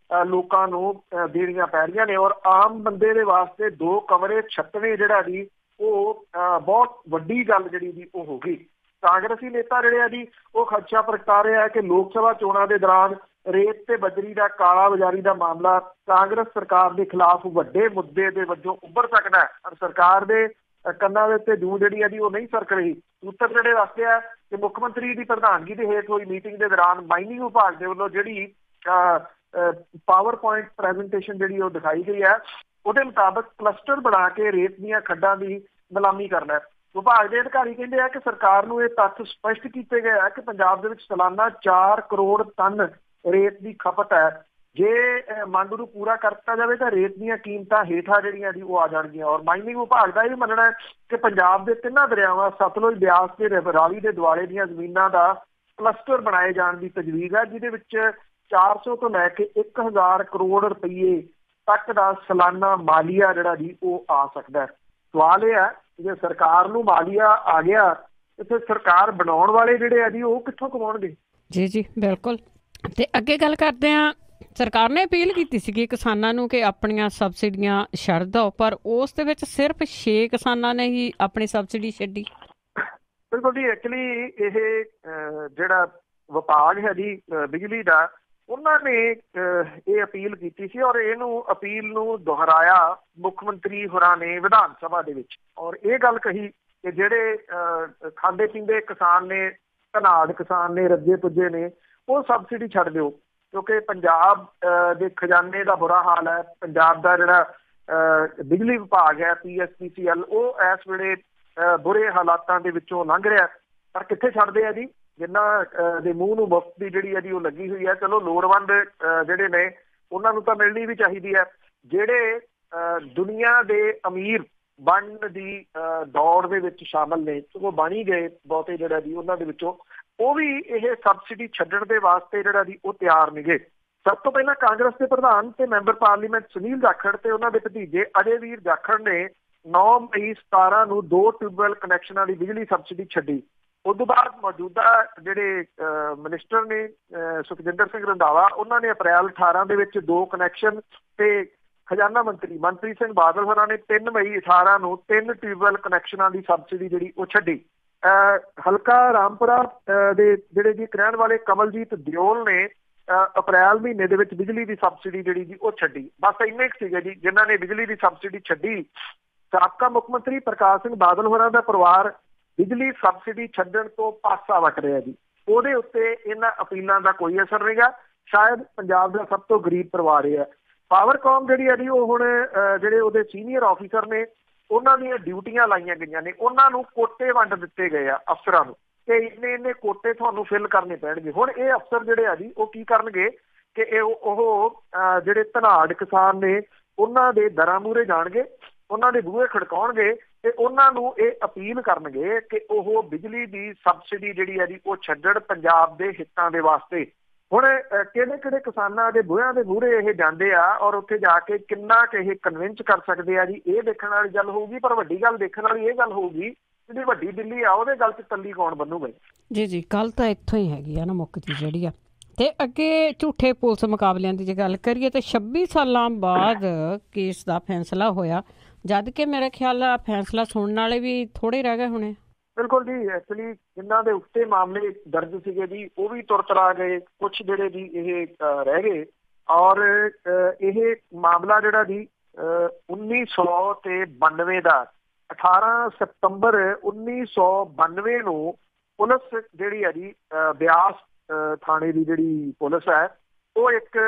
ਲੋਕਾਂ ਨੂੰ ਦੇਣੀਆਂ ਪੈ ਰਹੀਆਂ ਨੇ ਔਰ ਆਮ ਬੰਦੇ ਦੇ ਵਾਸਤੇ 2 ਕਮਰੇ ਛੱਤਣੇ ਜਿਹੜਾ ਜੀ ਉਹ ਬਹੁਤ ਵੱਡੀ ਗੱਲ ਜਿਹੜੀ ਜੀ ਉਹ ਹੋ ਗਈ। ਕਾਂਗਰਸੀ ਨੇਤਾ ਜਿਹੜੇ ਆ ਜੀ ਉਹ ਖਦਸ਼ਾ ਪ੍ਰਗਟਾ ਰਿਹਾ ਕਿ ਲੋਕ ਸਭਾ ਚੋਣਾਂ ਦੇ ਦੌਰਾਨ ਰੇਤ ਤੇ ਬਜਰੀ ਦਾ ਕਾਲਾ ਬਾਜ਼ਾਰੀ ਦਾ ਮਾਮਲਾ ਕਾਂਗਰਸ ਸਰਕਾਰ ਦੇ ਖਿਲਾਫ ਵੱਡੇ ਮੁੱਦੇ ਦੇ ਵਜੋਂ ਉੱਭਰ ਸਕਦਾ ਹੈ। ਪਰ ਸਰਕਾਰ ਦੇ ਕੰਨਾਂ ਦੇ ਉੱਤੇ ਜੂੰ ਜਿਹੜੀ ਆ ਜੀ ਉਹ ਨਹੀਂ ਸਰਕ ਰਹੀ। ਸੂਤਰ ਜਿਹੜੇ ਦੱਸਦੇ ਆ ਕਿ ਮੁੱਖ ਮੰਤਰੀ ਦੀ ਪ੍ਰਧਾਨਗੀ ਦੇ ਹੇਠ ਹੋਈ ਮੀਟਿੰਗ ਦੇ ਦੌਰਾਨ ਮਾਈਨਿੰਗ ਵਿਭਾਗ ਦੇ ਵੱਲੋਂ ਜਿਹੜੀ ਪਾਵਰ ਪੁਆਇੰਟ ਪ੍ਰੈਜੈਂਟੇਸ਼ਨ ਜਿਹੜੀ ਉਹ ਦਿਖਾਈ ਗਈ ਹੈ, ਉਹਦੇ ਮੁਤਾਬਕ ਕਲਸਟਰ ਬਣਾ ਕੇ ਰੇਤ ਦੀਆਂ ਖੱਡਾਂ ਦੀ ਨਿਲਾਮੀ ਕਰਨਾ। ਵਿਭਾਗ ਦੇ ਅਧਿਕਾਰੀ ਕਹਿੰਦੇ ਆ ਕਿ ਸਰਕਾਰ ਨੂੰ ਇਹ ਤੱਥ ਸਪਸ਼ਟ ਕੀਤੇ ਗਏ ਆ ਕਿ ਪੰਜਾਬ ਦੇ ਵਿੱਚ ਸਾਲਾਨਾ 4 ਕਰੋੜ ਟਨ ਰੇਤ ਦੀ ਖਪਤ ਹੈ। ਜੇ ਮੰਗ ਨੂੰ ਪੂਰਾ ਕਰਤਾ ਜਾਵੇ ਤਾਂ ਰੇਤ ਦੀਆਂ ਕੀਮਤਾਂ ਹੇਠਾਂ ਜਿਹੜੀਆਂ ਜੀ ਉਹ ਆ ਜਾਣਗੀਆਂ। ਔਰ ਮਾਈਨਿੰਗ ਵਿਭਾਗ ਦਾ ਇਹ ਮੰਨਣਾ ਹੈ ਕਿ ਪੰਜਾਬ ਦੇ 3 ਦਰਿਆਵਾਂ ਸਤਲੁਜ, ਬਿਆਸ ਤੇ ਰਾਵੀ ਦੇ ਦੁਆਲੇ ਦੀਆਂ ਜ਼ਮੀਨਾਂ ਦਾ ਕਲਸਟਰ ਬਣਾਏ ਜਾਣ ਦੀ ਤਜਵੀਜ਼ ਹੈ, ਜਿਹਦੇ ਵਿੱਚ 400 ਤੋਂ ਲੈ ਕੇ 1000 ਕਰੋੜ ਰੁਪਏ ਤੱਕ ਦਾ ਸਾਲਾਨਾ ਮਾਲੀਆ ਜਿਹੜਾ ਜੀ ਉਹ ਆ ਸਕਦਾ ਹੈ। ਸਵਾਲ ਇਹ ਹੈ ਜੇ ਸਰਕਾਰ ਨੂੰ ਮਾਲੀਆ ਆ ਗਿਆ ਤੇ ਸਰਕਾਰ ਬਣਾਉਣ ਵਾਲੇ ਜਿਹੜੇ ਆ ਜੀ ਉਹ ਕਿੱਥੋਂ ਕਮਾਉਣਗੇ? ਜੀ ਜੀ ਬਿਲਕੁਲ। ਤੇ ਅੱਗੇ ਗੱਲ ਕਰਦੇ ਹਾਂ, ਸਰਕਾਰ ਨੇ ਅਪੀਲ ਕੀਤੀ ਸੀਗੀ ਕਿਸਾਨਾਂ ਨੂੰ ਕਿ ਆਪਣੀਆਂ ਸਬਸਿਡੀਆਂ ਛੱਡ ਦਿਓ, ਪਰ ਉਸ ਦੇ ਵਿੱਚ ਸਿਰਫ 6 ਕਿਸਾਨਾਂ ਨੇ ਹੀ ਆਪਣੀ ਸਬਸਿਡੀ ਛੱਡੀ। ਬਿਲਕੁਲ ਜੀ, ਐਕਚੁਅਲੀ ਇਹ ਜਿਹੜਾ ਵਿਭਾਗ ਹੈ ਜੀ ਬਿਜਲੀ ਦਾ, ਉਹਨਾਂ ਨੇ ਇਹ ਅਪੀਲ ਕੀਤੀ ਸੀ ਔਰ ਇਹਨੂੰ ਅਪੀਲ ਨੂੰ ਦੁਹਰਾਇਆ ਮੁੱਖ ਮੰਤਰੀ ਹੋਰਾਂ ਨੇ ਵਿਧਾਨ ਸਭਾ ਦੇ ਵਿੱਚ। ਔਰ ਇਹ ਗੱਲ ਕਹੀ ਕਿ ਜਿਹੜੇ ਖਾਂਦੇ ਪੀਂਦੇ ਕਿਸਾਨ ਨੇ, ਧਨਾੜ ਕਿਸਾਨ ਨੇ, ਰੱਜੇ ਪੁੱਜੇ ਨੇ, ਉਹ ਸਬਸਿਡੀ ਛੱਡ ਦਿਓ ਕਿਉਂਕਿ ਪੰਜਾਬ ਦੇ ਖਜ਼ਾਨੇ ਦਾ ਬੁਰਾ ਹਾਲ ਹੈ। ਪੰਜਾਬ ਦਾ ਜਿਹੜਾ ਬਿਜਲੀ ਵਿਭਾਗ ਹੈ PSPCL, ਉਹ ਇਸ ਵੇਲੇ ਬੁਰੇ ਹਾਲਾਤਾਂ ਦੇ ਵਿੱਚੋਂ ਲੰਘ ਰਿਹਾ। ਪਰ ਕਿੱਥੇ ਛੱਡਦੇ ਆ ਜੀ, ਜਿਨ੍ਹਾਂ ਦੇ ਮੂੰਹ ਨੂੰ ਮੁਫ਼ਤ ਦੀ ਜਿਹੜੀ ਹੈ ਜੀ ਉਹ ਲੱਗੀ ਹੋਈ ਹੈ। ਚਲੋ ਲੋੜਵੰਦ ਜਿਹੜੇ ਨੇ ਉਹਨਾਂ ਨੂੰ ਤਾਂ ਮਿਲਣੀ ਵੀ ਚਾਹੀਦੀ ਹੈ। ਜਿਹੜੇ ਦੁਨੀਆ ਦੇ ਅਮੀਰ ਬਣਨ ਦੀ ਦੌੜ ਦੇ ਵਿੱਚ ਸ਼ਾਮਲ ਨੇ, ਉਹ ਬਣ ਹੀ ਗਏ ਬਹੁਤੇ ਜਿਹੜਾ ਜੀ ਉਹਨਾਂ ਦੇ ਵਿੱਚੋਂ, ਉਹ ਵੀ ਇਹ ਸਬਸਿਡੀ ਛੱਡਣ ਦੇ ਵਾਸਤੇ ਜਿਹੜਾ ਜੀ ਉਹ ਤਿਆਰ ਨੇਗੇ। ਸਭ ਤੋਂ ਪਹਿਲਾਂ ਕਾਂਗਰਸ ਦੇ ਪ੍ਰਧਾਨ ਤੇ ਮੈਂਬਰ ਪਾਰਲੀਮੈਂਟ ਸੁਨੀਲ ਜਾਖੜ ਤੇ ਉਹਨਾਂ ਦੇ ਭਤੀਜੇ ਅਜੇਵੀਰ ਜਾਖੜ ਨੇ 9 ਮਈ 17 ਨੂੰ 2 ਟਿਊਬਵੈੱਲ ਕਨੈਕਸ਼ਨਾਂ ਦੀ ਬਿਜਲੀ ਸਬਸਿਡੀ ਛੱਡੀ। ਉਸ ਤੋਂ ਬਾਅਦ ਮੌਜੂਦਾ ਜਿਹੜੇ ਮਿਨਿਸਟਰ ਨੇ ਸੁਖਜਿੰਦਰ ਸਿੰਘ ਰੰਧਾਵਾ, ਉਹਨਾਂ ਨੇ ਅਪ੍ਰੈਲ 18 ਦੇ ਵਿੱਚ 2 ਕਨੈਕਸ਼ਨ ਤੇ ਖਜ਼ਾਨਾ ਮੰਤਰੀ ਮਨਪ੍ਰੀਤ ਸਿੰਘ ਬਾਦਲ ਹੋਰਾਂ ਨੇ 3 ਮਈ 18 ਨੂੰ 3 ਟਿਊਬਵੈੱਲ ਕਨੈਕਸ਼ਨਾਂ ਦੀ ਸਬਸਿਡੀ ਜਿਹੜੀ ਉਹ ਛੱਡੀ। ਹਲਕਾ ਰਾਮਪੁਰਾ ਦੇ ਜਿਹੜੇ ਜੀ ਰਹਿਣ ਵਾਲੇ ਕਮਲਜੀਤ ਦਿਓਲ ਨੇ ਅਪ੍ਰੈਲ ਮਹੀਨੇ ਦੇ ਵਿੱਚ ਬਿਜਲੀ ਦੀ ਸਬਸਿਡੀ ਜਿਹੜੀ ਜੀ ਉਹ ਛੱਡੀ। ਬਸ ਇੰਨੇ ਕੁ ਸੀਗੇ ਜੀ ਜਿਨ੍ਹਾਂ ਨੇ ਬਿਜਲੀ ਦੀ ਸਬਸਿਡੀ ਛੱਡੀ। ਸਾਬਕਾ ਮੁੱਖ ਮੰਤਰੀ ਪ੍ਰਕਾਸ਼ ਸਿੰਘ ਬਾਦਲ ਹੋਰਾਂ ਦਾ ਪਰਿਵਾਰ ਬਿਜਲੀ ਸਬਸਿਡੀ ਛੱਡਣ ਤੋਂ ਪਾਸਾ ਵੱਟ ਰਿਹਾ ਜੀ। ਉਹਦੇ ਉੱਤੇ ਇਹਨਾਂ ਅਪੀਲਾਂ ਦਾ ਕੋਈ ਅਸਰ ਨਹੀਂਗਾ। ਸ਼ਾਇਦ ਪੰਜਾਬ ਦਾ ਸਭ ਤੋਂ ਗਰੀਬ ਪਰਿਵਾਰ ਇਹ ਹੈ। ਪਾਵਰਕਾਮ ਜਿਹੜੀ ਹੈ ਜੀ ਉਹ ਹੁਣ ਜਿਹੜੇ ਉਹਦੇ ਸੀਨੀਅਰ ਆਫੀਸਰ ਨੇ, ਉਹਨਾਂ ਦੀਆਂ ਡਿਊਟੀਆਂ ਲਾਈਆਂ ਗਈਆਂ ਨੇ, ਉਹਨਾਂ ਨੂੰ ਕੋਟੇ ਵੰਡ ਦਿੱਤੇ ਗਏ ਆ ਅਫਸਰਾਂ ਨੂੰ ਕਿ ਇੰਨੇ ਕੋਟੇ ਤੁਹਾਨੂੰ ਫਿਲ ਕਰਨੇ ਪੈਣਗੇ। ਹੁਣ ਇਹ ਅਫਸਰ ਜਿਹੜੇ ਆ ਜੀ ਉਹ ਕੀ ਕਰਨਗੇ ਕਿ ਉਹ ਜਿਹੜੇ ਧਨਾੜ ਕਿਸਾਨ ਨੇ ਉਹਨਾਂ ਦੇ ਦਰਾਂ ਮੂਹਰੇ ਜਾਣਗੇ, ਉਹਨਾਂ ਦੇ ਬੂਹੇ ਖੜਕਾਉਣਗੇ ਤੇ ਉਹਨਾਂ ਨੂੰ ਇਹ ਅਪੀਲ ਕਰਨਗੇ ਕਿ ਉਹ ਬਿਜਲੀ ਦੀ ਸਬਸਿਡੀ ਜਿਹੜੀ ਹੈ ਜੀ ਉਹ ਛੱਡਣ ਪੰਜਾਬ ਦੇ ਹਿੱਤਾਂ ਦੇ ਵਾਸਤੇ। ਹੁਣ ਕਿਹੜੇ ਕਿਸਾਨਾਂ ਦੇ ਬੂਹਿਆਂ ਦੇ ਮੂਹਰੇ ਇਹ ਜਾਂਦੇ ਆ ਔਰ ਉੱਥੇ ਜਾ ਕੇ ਕਿੰਨਾ ਕੁ ਇਹ ਕਨਵਿੰਸ ਕਰ ਸਕਦੇ ਆ ਜੀ, ਇਹ ਦੇਖਣ ਵਾਲੀ ਗੱਲ ਹੋਊਗੀ। ਪਰ ਵੱਡੀ ਗੱਲ ਦੇਖਣ ਵਾਲੀ ਇਹ ਗੱਲ ਹੋਊਗੀ ਜਿਹੜੀ ਵੱਡੀ ਦਿੱਲੀ ਆ ਉਹਦੇ ਗੱਲ 'ਚ ਤੱਲੀ ਕੌਣ ਬੰਨੂਗਾ। ਜੀ ਜੀ, ਗੱਲ ਤਾਂ ਇੱਥੋਂ ਹੀ ਹੈਗੀ ਆ ਨਾ ਮੁੱਖ ਚੀਜ਼ ਜਿਹੜੀ ਆ। ਤੇ ਅੱਗੇ ਝੂਠੇ ਪੁਲਿਸ ਮੁਕਾਬਲਿਆਂ ਦੀ ਜੇ ਗੱਲ ਕਰੀਏ ਤਾਂ 26 ਸਾਲਾਂ ਬਾਅਦ ਕੇਸ ਦਾ ਫੈਸਲਾ ਹੋਇਆ, ਜਦ ਕਿ ਮੇਰੇ ਖਿਆਲ ਆ ਫੈਸਲਾ ਸੁਣਨ ਵਾਲੇ ਵੀ ਥੋੜੇ ਰਹਿ ਗਏ ਹੋਣੇ। ਬਿਲਕੁਲ ਜੀ, ਐਕਚੁਅਲੀ ਜਿਨ੍ਹਾਂ ਦੇ ਉੱਤੇ ਮਾਮਲੇ ਦਰਜ ਸੀਗੇ ਜੀ ਉਹ ਵੀ ਤੁਰਤਰਾ ਗਏ, ਕੁਛ ਜਿਹੜੇ ਜੀ ਇਹ ਰਹਿ ਗਏ। ਔਰ ਇਹ ਮਾਮਲਾ ਜਿਹੜਾ ਜੀ 1992 ਦਾ 18 ਸਤੰਬਰ 1992 ਨੂੰ ਪੁਲਿਸ ਜਿਹੜੀ ਹੈ ਜੀ ਬਿਆਸ ਥਾਣੇ ਦੀ ਜਿਹੜੀ ਪੁਲਿਸ ਹੈ ਉਹ ਇੱਕ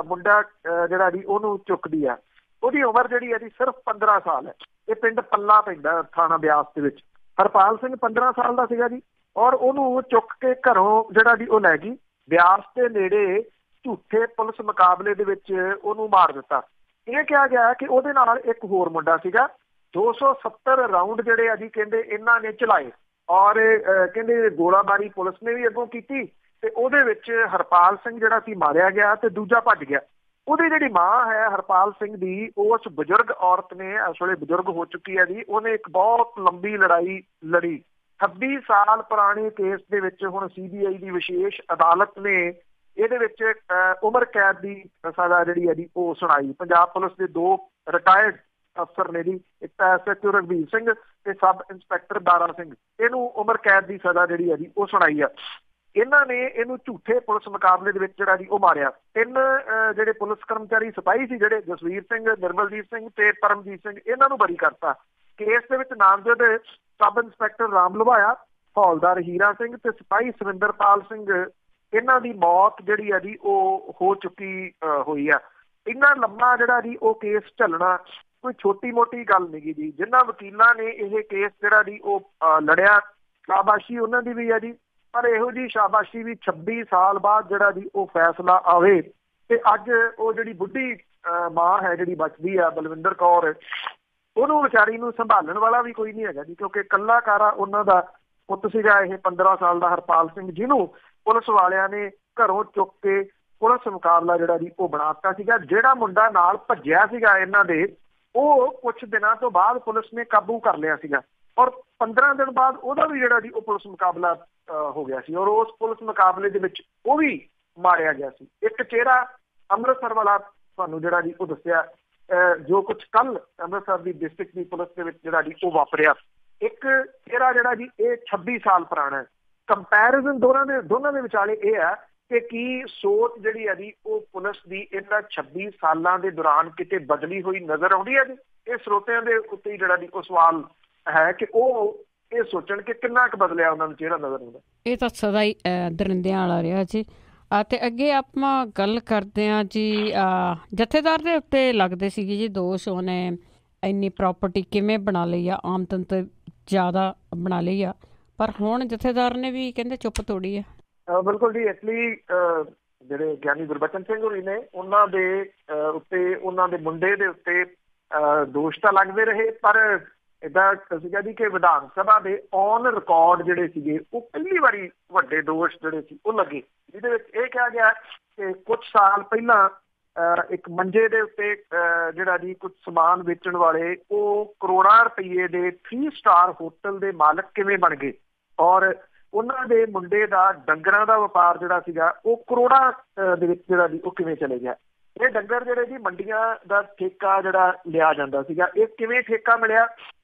ਮੁੰਡਾ ਜਿਹੜਾ ਜੀ ਉਹਨੂੰ ਚੁੱਕਦੀ ਹੈ। ਉਹਦੀ ਉਮਰ ਜਿਹੜੀ ਹੈ ਜੀ ਸਿਰਫ 15 ਸਾਲ ਹੈ। ਇਹ ਪਿੰਡ ਪੱਲਾ ਪੈਂਦਾ ਥਾਣਾ ਬਿਆਸ ਦੇ ਵਿੱਚ। ਹਰਪਾਲ ਸਿੰਘ 15 ਸਾਲ ਦਾ ਸੀਗਾ ਜੀ, ਔਰ ਉਹਨੂੰ ਚੁੱਕ ਕੇ ਘਰੋਂ ਜਿਹੜਾ ਜੀ ਉਹ ਲੈ ਗਈ ਬਿਆਸ ਦੇ ਨੇੜੇ ਝੂਠੇ ਪੁਲਿਸ ਮੁਕਾਬਲੇ ਦੇ ਵਿੱਚ ਉਹਨੂੰ ਮਾਰ ਦਿੱਤਾ। ਇਹ ਕਿਹਾ ਗਿਆ ਕਿ ਉਹਦੇ ਨਾਲ ਇੱਕ ਹੋਰ ਮੁੰਡਾ ਸੀਗਾ। 270 ਰਾਊਂਡ ਜਿਹੜੇ ਆ ਜੀ ਕਹਿੰਦੇ ਇਹਨਾਂ ਨੇ ਚਲਾਏ, ਔਰ ਕਹਿੰਦੇ ਗੋਲਾਬਾਰੀ ਪੁਲਿਸ ਨੇ ਵੀ ਅੱਗੋਂ ਕੀਤੀ ਤੇ ਉਹਦੇ ਵਿੱਚ ਹਰਪਾਲ ਸਿੰਘ ਜਿਹੜਾ ਸੀ ਮਾਰਿਆ ਗਿਆ ਤੇ ਦੂਜਾ ਭੱਜ ਗਿਆ। ਉਹਦੀ ਜਿਹੜੀ ਮਾਂ ਹੈ ਹਰਪਾਲ ਸਿੰਘ ਦੀ, ਉਸ ਬਜ਼ੁਰਗ ਔਰਤ ਨੇ, ਇਸ ਵੇਲੇ ਬਜ਼ੁਰਗ ਹੋ ਚੁੱਕੀ ਹੈ ਜੀ, ਉਹਨੇ ਇੱਕ ਬਹੁਤ ਲੰਬੀ ਲੜਾਈ ਲੜੀ। 26 ਸਾਲ ਪੁਰਾਣੇ ਕੇਸ ਦੇ ਵਿੱਚ ਹੁਣ CBI ਦੀ ਵਿਸ਼ੇਸ਼ ਅਦਾਲਤ ਨੇ ਇਹਦੇ ਵਿੱਚ ਉਮਰ ਕੈਦ ਦੀ ਸਜ਼ਾ ਜਿਹੜੀ ਹੈ ਜੀ ਉਹ ਸੁਣਾਈ। ਪੰਜਾਬ ਪੁਲਿਸ ਦੇ 2 ਰਿਟਾਇਰਡ ਅਫਸਰ ਨੇ ਜੀ, ਇੱਕ ਤਾਂ SHO ਰਘਬੀਰ ਸਿੰਘ ਤੇ ਸਬ ਇੰਸਪੈਕਟਰ ਦਾਰਾ ਸਿੰਘ, ਇਹਨੂੰ ਉਮਰ ਕੈਦ ਦੀ ਸਜ਼ਾ ਜਿਹੜੀ ਹੈ ਜੀ ਉਹ ਸੁਣਾਈ ਆ। ਇਹਨਾਂ ਨੇ ਇਹਨੂੰ ਝੂਠੇ ਪੁਲਿਸ ਮੁਕਾਬਲੇ ਦੇ ਵਿੱਚ ਜਿਹੜਾ ਜੀ ਉਹ ਮਾਰਿਆ। 3 ਜਿਹੜੇ ਪੁਲਿਸ ਕਰਮਚਾਰੀ ਸਿਪਾਹੀ ਸੀ, ਜਿਹੜੇ ਜਸਵੀਰ ਸਿੰਘ, ਨਿਰਮਲਜੀਤ ਸਿੰਘ ਤੇ ਪਰਮਜੀਤ ਸਿੰਘ, ਇਹਨਾਂ ਨੂੰ ਬਰੀ ਕਰਤਾ। ਕੇਸ ਦੇ ਵਿੱਚ ਨਾਮਜ਼ਦ ਸਬ ਇੰਸਪੈਕਟਰ ਰਾਮ ਲਵਾਇਆ, ਹੌਲਦਾਰ ਹੀਰਾ ਸਿੰਘ ਤੇ ਸਿਪਾਹੀ ਸੁਰਿੰਦਰਪਾਲ ਸਿੰਘ, ਇਹਨਾਂ ਦੀ ਮੌਤ ਜਿਹੜੀ ਆ ਜੀ ਉਹ ਹੋ ਚੁੱਕੀ ਹੋਈ ਆ। ਇੰਨਾ ਲੰਮਾ ਜਿਹੜਾ ਜੀ ਉਹ ਕੇਸ ਝੱਲਣਾ ਕੋਈ ਛੋਟੀ ਮੋਟੀ ਗੱਲ ਨਹੀਂ ਗੀ ਜੀ। ਜਿਨ੍ਹਾਂ ਵਕੀਲਾਂ ਨੇ ਇਹ ਕੇਸ ਜਿਹੜਾ ਜੀ ਉਹ ਲੜਿਆ, ਸ਼ਾਬਾਸ਼ੀ ਉਹਨਾਂ ਦੀ ਵੀ ਆ ਜੀ, ਪਰ ਇਹੋ ਜੀ ਸ਼ਾਬਾਸ਼ੀ ਵੀ 26 ਸਾਲ ਬਾਅਦ ਜਿਹੜਾ ਜੀ ਉਹ ਫੈਸਲਾ ਆਵੇ ਤੇ ਅੱਜ ਉਹ ਜਿਹੜੀ ਬੁੱਢੀ ਮਾਂ ਹੈ ਜਿਹੜੀ ਬਚਦੀ ਆ ਬਲਵਿੰਦਰ ਕੌਰ, ਉਹਨੂੰ ਵਿਚਾਰੀ ਨੂੰ ਸੰਭਾਲਣ ਵਾਲਾ ਵੀ ਕੋਈ ਨਹੀਂ ਹੈਗਾ ਜੀ, ਕਿਉਂਕਿ ਇਕੱਲਾ ਕਾਰਾ ਉਹਨਾਂ ਦਾ ਪੁੱਤ ਸੀਗਾ ਇਹ 15 ਸਾਲ ਦਾ ਹਰਪਾਲ ਸਿੰਘ, ਜਿਹਨੂੰ ਪੁਲਿਸ ਵਾਲਿਆਂ ਨੇ ਘਰੋਂ ਚੁੱਕ ਕੇ ਪੁਲਿਸ ਮੁਕਾਬਲਾ ਜਿਹੜਾ ਜੀ ਉਹ ਬਣਾਤਾ ਸੀਗਾ। ਜਿਹੜਾ ਮੁੰਡਾ ਨਾਲ ਭੱਜਿਆ ਸੀਗਾ ਇਹਨਾਂ ਦੇ, ਉਹ ਕੁਛ ਦਿਨਾਂ ਤੋਂ ਬਾਅਦ ਪੁਲਿਸ ਨੇ ਕਾਬੂ ਕਰ ਲਿਆ ਸੀਗਾ, ਔਰ 15 ਦਿਨ ਬਾਅਦ ਉਹਦਾ ਵੀ ਜਿਹੜਾ ਜੀ ਉਹ ਪੁਲਿਸ ਮੁਕਾਬਲਾ ਹੋ ਗਿਆ ਸੀ, ਔਰ ਉਸ ਪੁਲਿਸ ਮੁਕਾਬਲੇ ਦੇ ਵਿੱਚ ਉਹ ਵੀ ਮਾਰਿਆ ਗਿਆ ਸੀ। ਇੱਕ ਚਿਹਰਾ ਅੰਮ੍ਰਿਤਸਰ ਵਾਲਾ ਤੁਹਾਨੂੰ ਜਿਹੜਾ ਜੀ ਉਹ ਦੱਸਿਆ, ਜੋ ਕੁਛ ਕੱਲ ਅੰਮ੍ਰਿਤਸਰ ਦੀ ਡਿਸਟ੍ਰਿਕਟ ਦੀ ਪੁਲਿਸ ਦੇ ਵਿੱਚ ਜਿਹੜਾ ਜੀ ਉਹ ਵਾਪਰਿਆ। ਇੱਕ ਚਿਹਰਾ ਜਿਹੜਾ ਜੀ ਇਹ 26 ਸਾਲ ਪੁਰਾਣਾ ਹੈ। ਕੰਪੈਰੀਜ਼ਨ ਦੋਨਾਂ ਦੇ ਵਿਚਾਲੇ ਇਹ ਹੈ ਕਿ ਕੀ ਸੋਚ ਜਿਹੜੀ ਹੈ ਜੀ ਉਹ ਪੁਲਿਸ ਦੀ ਇਹਨਾਂ 26 ਸਾਲਾਂ ਦੇ ਦੌਰਾਨ ਕਿਤੇ ਬਦਲੀ ਹੋਈ ਨਜ਼ਰ ਆਉਂਦੀ ਹੈ ਜੀ। ਇਹ ਸਰੋਤਿਆਂ ਦੇ ਉੱਤੇ ਜਿਹੜਾ ਜੀ ਉਹ ਸਵਾਲ ਹੈ ਕਿ ਉਹ ਇਹ ਸੋਚਣ ਕਿ ਕਿੰਨਾ ਕੁ ਬਦਲਿਆ ਉਹਨਾਂ ਨੂੰ ਚਿਹਰਾ ਨਜ਼ਰ ਆਉਂਦਾ। ਇਹ ਤਾਂ ਸਦਾ ਹੀ ਦਰਿੰਦਿਆਂ ਵਾਲਾ ਰਿਹਾ ਜੀ। ਤੇ ਅੱਗੇ ਆਪਾਂ ਗੱਲ ਕਰਦੇ ਹਾਂ ਜੀ, ਜਥੇਦਾਰ ਦੇ ਉੱਤੇ ਲੱਗਦੇ ਸੀਗੇ ਜੀ ਦੋਸ਼, ਉਹਨੇ ਇੰਨੀ ਪ੍ਰਾਪਰਟੀ ਕਿਵੇਂ ਬਣਾ ਲਈ ਆ, ਆਮਦਨ ਤੋਂ ਜ਼ਿਆਦਾ ਬਣਾ ਲਈ ਆ, ਪਰ ਹੁਣ ਜਥੇਦਾਰ ਨੇ ਵੀ ਕਹਿੰਦੇ ਚੁੱਪ ਤੋੜੀ ਆ। ਬਿਲਕੁਲ ਜੀ, ਐਕਚੁਅਲੀ ਜਿਹੜੇ ਗਿਆਨੀ ਗੁਰਬਚਨ ਸਿੰਘ ਹੋਰੀ ਨੇ, ਉਹਨਾਂ ਦੇ ਉੱਤੇ, ਉਹਨਾਂ ਦੇ ਮੁੰਡੇ ਦੇ ਉੱਤੇ ਦੋਸ਼ ਤਾਂ ਲੱਗਦੇ ਰਹੇ, ਪਰ ਏਦਾਂ ਸੀਗਾ ਜੀ ਕਿ ਵਿਧਾਨ ਸਭਾ ਦੇ ਔਨ ਰਿਕਾਰਡ ਜਿਹੜੇ ਸੀਗੇ ਉਹ ਪਹਿਲੀ ਵਾਰੀ ਵੱਡੇ ਦੋਸ਼ ਜਿਹੜੇ ਸੀ ਉਹ ਲੱਗੇ, ਜਿਹਦੇ ਵਿੱਚ ਇਹ ਕਿਹਾ ਗਿਆ ਕਿ ਕੁਝ ਸਾਲ ਪਹਿਲਾਂ ਇੱਕ ਮੰਜੇ ਦੇ ਉੱਤੇ ਜਿਹੜਾ ਜੀ ਕੁਝ ਸਮਾਨ ਵੇਚਣ ਵਾਲੇ ਉਹ ਕਰੋੜਾਂ ਰੁਪਈਏ ਦੇ 3 ਸਟਾਰ ਹੋਟਲ ਦੇ ਮਾਲਕ ਕਿਵੇਂ ਬਣ ਗਏ, ਔਰ ਉਹਨਾਂ ਦੇ ਮੁੰਡੇ ਦਾ ਡੰਗਰਾਂ ਦਾ ਵਪਾਰ ਜਿਹੜਾ ਸੀਗਾ ਉਹ ਕਰੋੜਾਂ ਦੇ ਵਿੱਚ ਜਿਹੜਾ ਜੀ ਉਹ ਕਿਵੇਂ ਚਲੇ ਗਿਆ। ਇਹ ਡੰਗਰ ਜਿਹੜੇ ਜੀ ਮੰਡੀਆਂ ਦਾ ਠੇਕਾ ਜਿਹੜਾ ਲਿਆ ਜਾਂਦਾ ਸੀਗਾ, ਇਹ ਕਿਵੇਂ ਠੇਕਾ ਮਿਲਿਆ,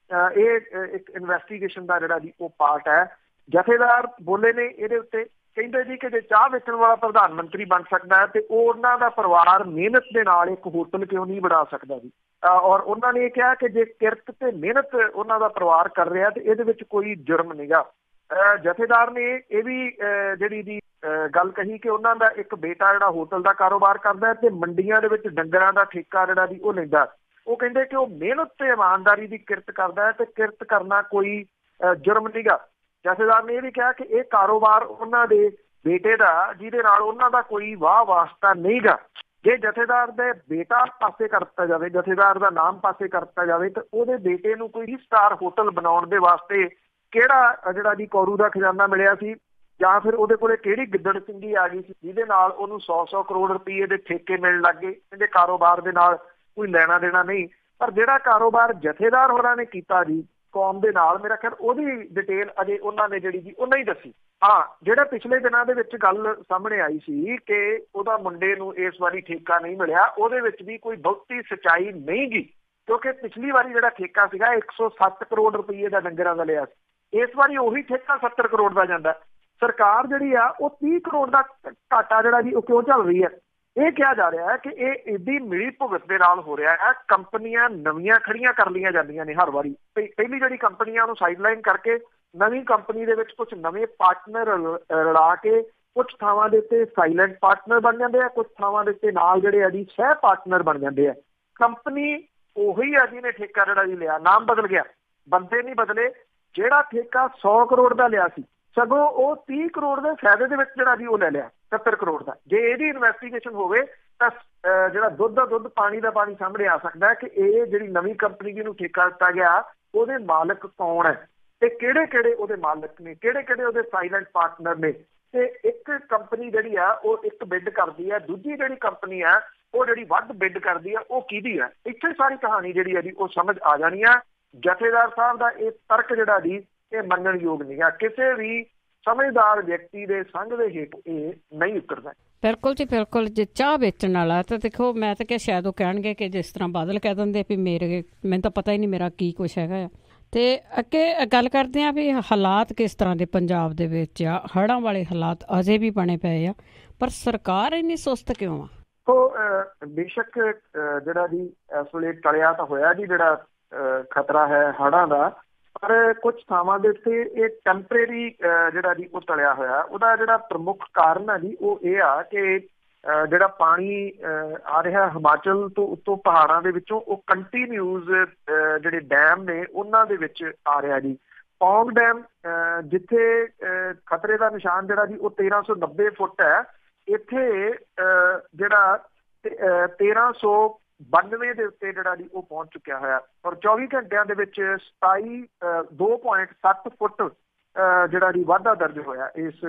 ਇਹ ਇੱਕ ਇਨਵੈਸਟੀਗੇਸ਼ਨ ਦਾ ਜਿਹੜਾ ਜੀ ਉਹ ਪਾਰਟ ਹੈ। ਜਥੇਦਾਰ ਬੋਲੇ ਨੇ ਇਹਦੇ ਉੱਤੇ, ਕਹਿੰਦੇ ਜੀ ਕਿ ਜੇ ਚਾਹ ਵੇਚਣ ਵਾਲਾ ਪ੍ਰਧਾਨ ਮੰਤਰੀ ਬਣ ਸਕਦਾ ਹੈ ਤੇ ਉਹਨਾਂ ਦਾ ਪਰਿਵਾਰ ਮਿਹਨਤ ਦੇ ਨਾਲ ਇੱਕ ਹੋਟਲ ਕਿਉਂ ਨਹੀਂ ਬਣਾ ਸਕਦਾ ਜੀ। ਔਰ ਉਹਨਾਂ ਨੇ ਇਹ ਕਿਹਾ ਕਿ ਜੇ ਕਿਰਤ ਤੇ ਮਿਹਨਤ ਉਹਨਾਂ ਦਾ ਪਰਿਵਾਰ ਕਰ ਰਿਹਾ ਤੇ ਇਹਦੇ ਵਿੱਚ ਕੋਈ ਜੁਰਮ ਨਹੀਂਗਾ। ਜਥੇਦਾਰ ਨੇ ਇਹ ਵੀ ਜਿਹੜੀ ਦੀ ਗੱਲ ਕਹੀ ਕਿ ਉਹਨਾਂ ਦਾ ਇੱਕ ਬੇਟਾ ਜਿਹੜਾ ਹੋਟਲ ਦਾ ਕਾਰੋਬਾਰ ਕਰਦਾ ਤੇ ਮੰਡੀਆਂ ਦੇ ਵਿੱਚ ਡੰਗਰਾਂ ਦਾ ਠੇਕਾ ਜਿਹੜਾ ਜੀ ਉਹ ਲੈਂਦਾ। ਉਹ ਕਹਿੰਦੇ ਕਿ ਉਹ ਮਿਹਨਤ ਤੇ ਇਮਾਨਦਾਰੀ ਦੀ ਕਿਰਤ ਕਰਦਾ ਹੈ ਤੇ ਕਿਰਤ ਕਰਨਾ ਕੋਈ ਜੁਰਮ ਨਹੀਂਗਾ। ਜਥੇਦਾਰ ਨੇ ਇਹ ਵੀ ਕਿਹਾ ਕਿ ਇਹ ਕਾਰੋਬਾਰ ਉਹਨਾਂ ਦੇ ਬੇਟੇ ਦਾ, ਜਿਹਦੇ ਨਾਲ ਉਹਨਾਂ ਦਾ ਕੋਈ ਵਾਹ ਵਾਸਤਾ ਨਹੀਂਗਾ। ਜੇ ਜਥੇਦਾਰ ਦੇ ਬੇਟਾ ਪਾਸੇ ਕਰਤਾ ਜਾਵੇ, ਜਥੇਦਾਰ ਦਾ ਨਾਮ ਪਾਸੇ ਕਰਤਾ ਜਾਵੇ, ਤਾਂ ਉਹਦੇ ਬੇਟੇ ਨੂੰ ਕੋਈ ਸਟਾਰ ਹੋਟਲ ਬਣਾਉਣ ਦੇ ਵਾਸਤੇ ਕਿਹੜਾ ਜਿਹੜਾ ਜੀ ਕੌਰੂ ਦਾ ਖਜ਼ਾਨਾ ਮਿਲਿਆ ਸੀ, ਜਾਂ ਫਿਰ ਉਹਦੇ ਕੋਲੇ ਕਿਹੜੀ ਗਿੱਦੜ ਸਿੰਘੀ ਆ ਗਈ ਸੀ ਜਿਹਦੇ ਨਾਲ ਉਹਨੂੰ 100-100 ਕਰੋੜ ਰੁਪਏ ਦੇ ਠੇਕੇ ਮਿਲਣ ਲੱਗ ਗਏ। ਇਹਦੇ ਕਾਰੋਬਾਰ ਦੇ ਨਾਲ ਕੋਈ ਲੈਣਾ ਦੇਣਾ ਨਹੀਂ। ਪਰ ਜਿਹੜਾ ਕਾਰੋਬਾਰ ਜਥੇਦਾਰ ਹੋਰਾਂ ਨੇ ਕੀਤਾ ਜੀ, ਕੌਮ ਦੇ ਨਾਲ ਮੇਰਾ ਖਿਆਲ ਉਹਦੀ ਡਿਟੇਲ ਅਜੇ ਉਹਨਾਂ ਨੇ ਜਿਹੜੀ ਜੀ ਉਹ ਨਹੀਂ ਦੱਸੀ। ਹਾਂ, ਜਿਹੜਾ ਪਿਛਲੇ ਦਿਨਾਂ ਦੇ ਵਿੱਚ ਗੱਲ ਸਾਹਮਣੇ ਆਈ ਸੀ ਕਿ ਉਹਦਾ ਮੁੰਡੇ ਨੂੰ ਇਸ ਵਾਰੀ ਠੇਕਾ ਨਹੀਂ ਮਿਲਿਆ, ਉਹਦੇ ਵਿੱਚ ਵੀ ਕੋਈ ਬਹੁਤੀ ਸੱਚਾਈ ਨਹੀਂ ਗੀ, ਕਿਉਂਕਿ ਪਿਛਲੀ ਵਾਰੀ ਜਿਹੜਾ ਠੇਕਾ ਸੀਗਾ 107 ਕਰੋੜ ਰੁਪਏ ਦਾ ਡੰਗਰਾਂ ਦਾ ਲਿਆ ਸੀ। ਇਸ ਵਾਰੀ ਉਹੀ ਠੇਕਾ 70 ਕਰੋੜ ਦਾ ਜਾਂਦਾ। ਸਰਕਾਰ ਜਿਹੜੀ ਆ ਉਹ 30 ਕਰੋੜ ਦਾ ਘਾਟਾ ਜਿਹੜਾ ਜੀ ਉਹ ਕਿਉਂ ਚੱਲ ਰਹੀ ਹੈ? ਇਹ ਕਿਹਾ ਜਾ ਰਿਹਾ ਹੈ ਕਿ ਇਹ ਏਡੀ ਮਿਲੀ ਭੁਗਤ ਦੇ ਨਾਲ ਹੋ ਰਿਹਾ ਹੈ। ਕੰਪਨੀਆਂ ਨਵੀਆਂ ਖੜੀਆਂ ਕਰ ਲਈਆਂ ਜਾਂਦੀਆਂ ਨੇ ਹਰ ਵਾਰੀ। ਪਹਿਲੀ ਜਿਹੜੀ ਕੰਪਨੀਆਂ ਨੂੰ ਸਾਈਡਲਾਈਨ ਕਰਕੇ ਨਵੀਂ ਕੰਪਨੀ ਦੇ ਵਿੱਚ ਕੁਝ ਨਵੇਂ ਪਾਰਟਨਰ ਰਲਾ ਕੇ ਕੁਝ ਥਾਵਾਂ ਦੇ ਉੱਤੇ ਸਾਈਲੈਂਟ ਪਾਰਟਨਰ ਬਣ ਜਾਂਦੇ ਆ, ਕੁਝ ਥਾਵਾਂ ਦੇ ਉੱਤੇ ਨਾਲ ਜਿਹੜੇ ਆ ਜੀ ਸਹਿ ਪਾਰਟਨਰ ਬਣ ਜਾਂਦੇ ਆ। ਕੰਪਨੀ ਉਹੀ ਆ ਜਿਹਨੇ ਠੇਕਾ ਜਿਹੜਾ ਜੀ ਲਿਆ, ਨਾਮ ਬਦਲ ਗਿਆ, ਬੰਦੇ ਨਹੀਂ ਬਦਲੇ। ਜਿਹੜਾ ਠੇਕਾ 100 ਕਰੋੜ ਦਾ ਲਿਆ ਸੀ, ਸਗੋਂ ਉਹ 30 ਕਰੋੜ ਦੇ ਫਾਇਦੇ ਦੇ ਵਿੱਚ ਜਿਹੜਾ ਜੀ ਉਹ ਲੈ ਲਿਆ 70 ਕਰੋੜ ਦਾ। ਜੇ ਇਹਦੀ ਇਨਵੈਸਟੀਗੇਸ਼ਨ ਹੋਵੇ ਤਾਂ ਜਿਹੜਾ ਦੁੱਧ ਦਾ ਦੁੱਧ ਪਾਣੀ ਦਾ ਪਾਣੀ ਸਾਹਮਣੇ ਆ ਸਕਦਾ ਹੈ ਕਿ ਇਹ ਜਿਹੜੀ ਨਵੀਂ ਕੰਪਨੀ ਜਿਹਨੂੰ ਠੇਕਾ ਦਿੱਤਾ ਗਿਆ ਉਹਦੇ ਮਾਲਕ ਕੌਣ ਹੈ ਤੇ ਕਿਹੜੇ ਕਿਹੜੇ ਉਹਦੇ ਮਾਲਕ ਨੇ, ਕਿਹੜੇ ਕਿਹੜੇ ਉਹਦੇ ਸਾਈਲੈਂਟ ਪਾਰਟਨਰ ਨੇ। ਤੇ ਇੱਕ ਕੰਪਨੀ ਜਿਹੜੀ ਆ ਉਹ ਇੱਕ ਬਿੱਡ ਕਰਦੀ ਹੈ, ਦੂਜੀ ਜਿਹੜੀ ਕੰਪਨੀ ਆ ਉਹ ਜਿਹੜੀ ਵੱਧ ਬਿੱਡ ਕਰਦੀ ਆ ਉਹ ਕਿਹਦੀ ਆ। ਇੱਥੇ ਸਾਰੀ ਕਹਾਣੀ ਜਿਹੜੀ ਆ ਜੀ ਉਹ ਸਮਝ ਆ ਜਾਣੀ ਆ। ਜਥੇਦਾਰ ਸਾਹਿਬ ਦਾ ਇਹ ਤਰਕ ਜਿਹੜਾ ਜੀ ਇਹ ਮੰਨਣ ਯੋਗ ਨਹੀਂ ਆ। ਕਿਸੇ ਵੀ ਸਮਝਦਾਰ ਵਿਅਕਤੀ ਦੇ ਸੰਗ ਦੇ ਹੇਠ ਇਹ ਨਹੀਂ ਉਤਰਦਾ। ਬਿਲਕੁਲ ਜੀ ਬਿਲਕੁਲ। ਜੇ ਚਾਹ ਵੇਚਣ ਵਾਲਾ ਤਾਂ ਦੇਖੋ, ਮੈਂ ਤਾਂ ਕਿਹਾ ਸ਼ਾਇਦ ਉਹ ਕਹਿਣਗੇ ਕਿ ਜਿਸ ਤਰ੍ਹਾਂ ਬਾਦਲ ਕਹਿ ਦਿੰਦੇ ਵੀ ਮੈਨੂੰ ਤਾਂ ਪਤਾ ਹੀ ਨਹੀਂ ਮੇਰਾ ਕੀ ਕੁਛ ਹੈਗਾ ਆ। ਤੇ ਅੱਗੇ ਗੱਲ ਕਰਦੇ ਹਾਂ ਵੀ ਹਾਲਾਤ ਕਿਸ ਤਰ੍ਹਾਂ ਦੇ ਪੰਜਾਬ ਦੇ ਵਿੱਚ ਆ। ਹੜ੍ਹਾਂ ਵਾਲੇ ਹਾਲਾਤ ਅਜੇ ਵੀ ਬਣੇ ਪਏ ਆ, ਪਰ ਸਰਕਾਰ ਇੰਨੀ ਸੁਸਤ ਕਿਉਂ ਆ? ਉਹ ਬੇਸ਼ੱਕ ਜਿਹੜਾ ਜੀ ਇਸ ਵੇਲੇ ਟਲਿਆ ਤਾਂ ਹੋਇਆ ਜੀ ਜਿਹੜਾ ਖਤਰਾ ਹੈ ਹੜ੍ਹਾਂ ਦਾ, ਪਰ ਕੁਝ ਥਾਵਾਂ ਦੇ ਉੱਤੇ ਇਹ ਟੈਂਪਰੇਰੀ ਜਿਹੜਾ ਜੀ ਉਹ ਟਲਿਆ ਹੋਇਆ। ਉਹਦਾ ਜਿਹੜਾ ਪ੍ਰਮੁੱਖ ਕਾਰਨ ਹੈ ਜੀ ਉਹ ਇਹ ਆ ਕਿ ਜਿਹੜਾ ਪਾਣੀ ਆ ਰਿਹਾ ਹਿਮਾਚਲ ਤੋਂ ਉੱਤੋਂ ਪਹਾੜਾਂ ਦੇ ਵਿੱਚੋਂ ਉਹ ਕੰਟੀਨਿਊਸ ਜਿਹੜੇ ਡੈਮ ਨੇ ਉਹਨਾਂ ਦੇ ਵਿੱਚ ਆ ਰਿਹਾ ਜੀ। ਪੌਂਗ ਡੈਮ ਜਿੱਥੇ ਖਤਰੇ ਦਾ ਨਿਸ਼ਾਨ ਜਿਹੜਾ ਜੀ ਉਹ 1390 ਫੁੱਟ ਹੈ, ਇੱਥੇ ਜਿਹੜਾ 1392 ਦੇ ਉੱਤੇ ਜਿਹੜਾ ਜੀ ਉਹ ਪਹੁੰਚ ਚੁੱਕਿਆ ਹੋਇਆ ਔਰ 24 ਘੰਟਿਆਂ ਦੇ ਵਿੱਚ 2.7 ਫੁੱਟ ਜਿਹੜਾ ਜੀ ਵਾਧਾ ਦਰਜ ਹੋਇਆ ਇਸ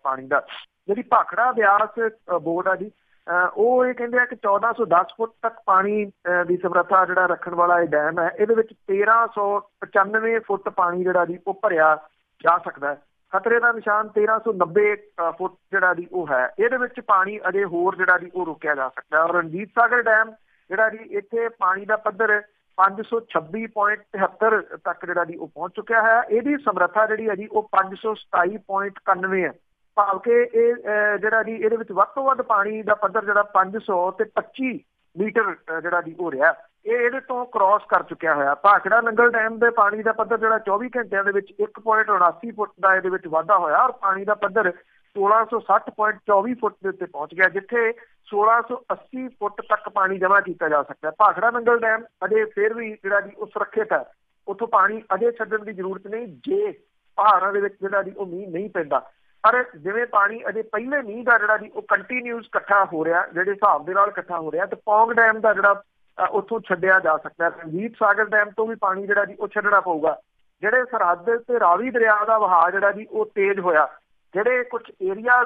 ਪਾਣੀ ਦਾ। ਜਿਹੜੀ ਭਾਖੜਾ ਬਿਆਸ ਬੋਰਡ ਆ ਜੀ ਉਹ ਇਹ ਕਹਿੰਦੇ ਆ ਕਿ 1410 ਫੁੱਟ ਤੱਕ ਪਾਣੀ ਦੀ ਸਮਰੱਥਾ ਜਿਹੜਾ ਰੱਖਣ ਵਾਲਾ ਇਹ ਡੈਮ ਹੈ, ਇਹਦੇ ਵਿੱਚ 1395 ਫੁੱਟ ਪਾਣੀ ਜਿਹੜਾ ਜੀ ਉਹ ਭਰਿਆ ਜਾ ਸਕਦਾ ਹੈ। ਖਤਰੇ ਦਾ ਨਿਸ਼ਾਨ 1390 ਫੁੱਟ ਜਿਹੜਾ ਜੀ ਉਹ ਹੈ। ਇਹਦੇ ਵਿੱਚ ਪਾਣੀ ਅਜੇ ਹੋਰ ਜਿਹੜਾ ਜੀ ਉਹ ਰੋਕਿਆ ਜਾ ਸਕਦਾ। ਔਰ ਰਣਜੀਤ ਸਾਗਰ ਡੈਮ ਜਿਹੜਾ ਜੀ ਇੱਥੇ ਪਾਣੀ ਦਾ ਪੱਧਰ 526.73 ਤੱਕ ਜਿਹੜਾ ਜੀ ਉਹ ਪਹੁੰਚ ਚੁੱਕਿਆ ਹੈ। ਇਹਦੀ ਸਮਰੱਥਾ ਜਿਹੜੀ ਹੈ ਜੀ ਉਹ 527.91 ਹੈ। ਭਾਵ ਕਿ ਇਹ ਜਿਹੜਾ ਜੀ ਇਹਦੇ ਵਿੱਚ ਵੱਧ ਤੋਂ ਵੱਧ ਪਾਣੀ ਦਾ ਪੱਧਰ ਜਿਹੜਾ 525 ਮੀਟਰ ਜਿਹੜਾ ਜੀ ਹੋ ਰਿਹਾ, ਇਹ ਇਹਦੇ ਤੋਂ ਕ੍ਰਾਸ ਕਰ ਚੁੱਕਿਆ ਹੋਇਆ। ਭਾਖੜਾ ਨੰਗਲ ਡੈਮ ਦੇ ਪਾਣੀ ਦਾ ਪੱਧਰ ਜਿਹੜਾ 24 ਘੰਟਿਆਂ ਦੇ ਵਿੱਚ 1.79 ਫੁੱਟ ਦਾ ਇਹਦੇ ਵਿੱਚ ਵਾਧਾ ਹੋਇਆ ਔਰ ਪਾਣੀ ਦਾ ਪੱਧਰ 1660.24 ਫੁੱਟ ਦੇ ਉੱਤੇ ਪਹੁੰਚ ਗਿਆ, ਜਿੱਥੇ 1680 ਫੁੱਟ ਤੱਕ ਪਾਣੀ ਜਮ੍ਹਾਂ ਕੀਤਾ ਜਾ ਸਕਦਾ। ਭਾਖੜਾ ਨੰਗਲ ਡੈਮ ਅਜੇ ਫਿਰ ਵੀ ਜਿਹੜਾ ਜੀ ਉਹ ਸੁਰੱਖਿਅਤ ਹੈ, ਉੱਥੋਂ ਪਾਣੀ ਅਜੇ ਛੱਡਣ ਦੀ ਜ਼ਰੂਰਤ ਨਹੀਂ ਜੇ ਪਹਾੜਾਂ ਦੇ ਵਿੱਚ ਜਿਹੜਾ ਜੀ ਉਹ ਮੀਂਹ ਨਹੀਂ ਪੈਂਦਾ। ਪਰ ਜਿਵੇਂ ਪਾਣੀ ਅਜੇ ਪਹਿਲੇ ਮੀਂਹ ਦਾ ਜਿਹੜਾ ਜੀ ਉਹ ਕੰਟੀਨਿਊਸ ਇਕੱਠਾ ਹੋ ਰਿਹਾ, ਜਿਹੜੇ ਹਿਸਾਬ ਦੇ ਨਾਲ ਇਕੱਠਾ ਹੋ ਰਿਹਾ, ਤੇ ਪੌਂਗ ਡੈਮ ਦਾ ਜਿਹੜਾ ਉੱਥੋਂ ਛੱਡਿਆ ਜਾ ਸਕਦਾ। ਰਣਜੀਤ ਸਾਗਰ ਡੈਮ ਤੋਂ ਵੀ ਪਾਣੀ ਜਿਹੜਾ ਜੀ ਉਹ ਛੱਡਣਾ ਪਊਗਾ। ਜਿਹੜੇ ਸਰਹੱਦ ਤੇ ਰਾਵੀ ਦਰਿਆ ਦਾ ਵਹਾਅ ਜਿਹੜਾ ਜੀ ਉਹ ਤੇਜ਼ ਹੋਇਆ, ਜਿਹੜੇ ਕੁਝ ਏਰੀਆ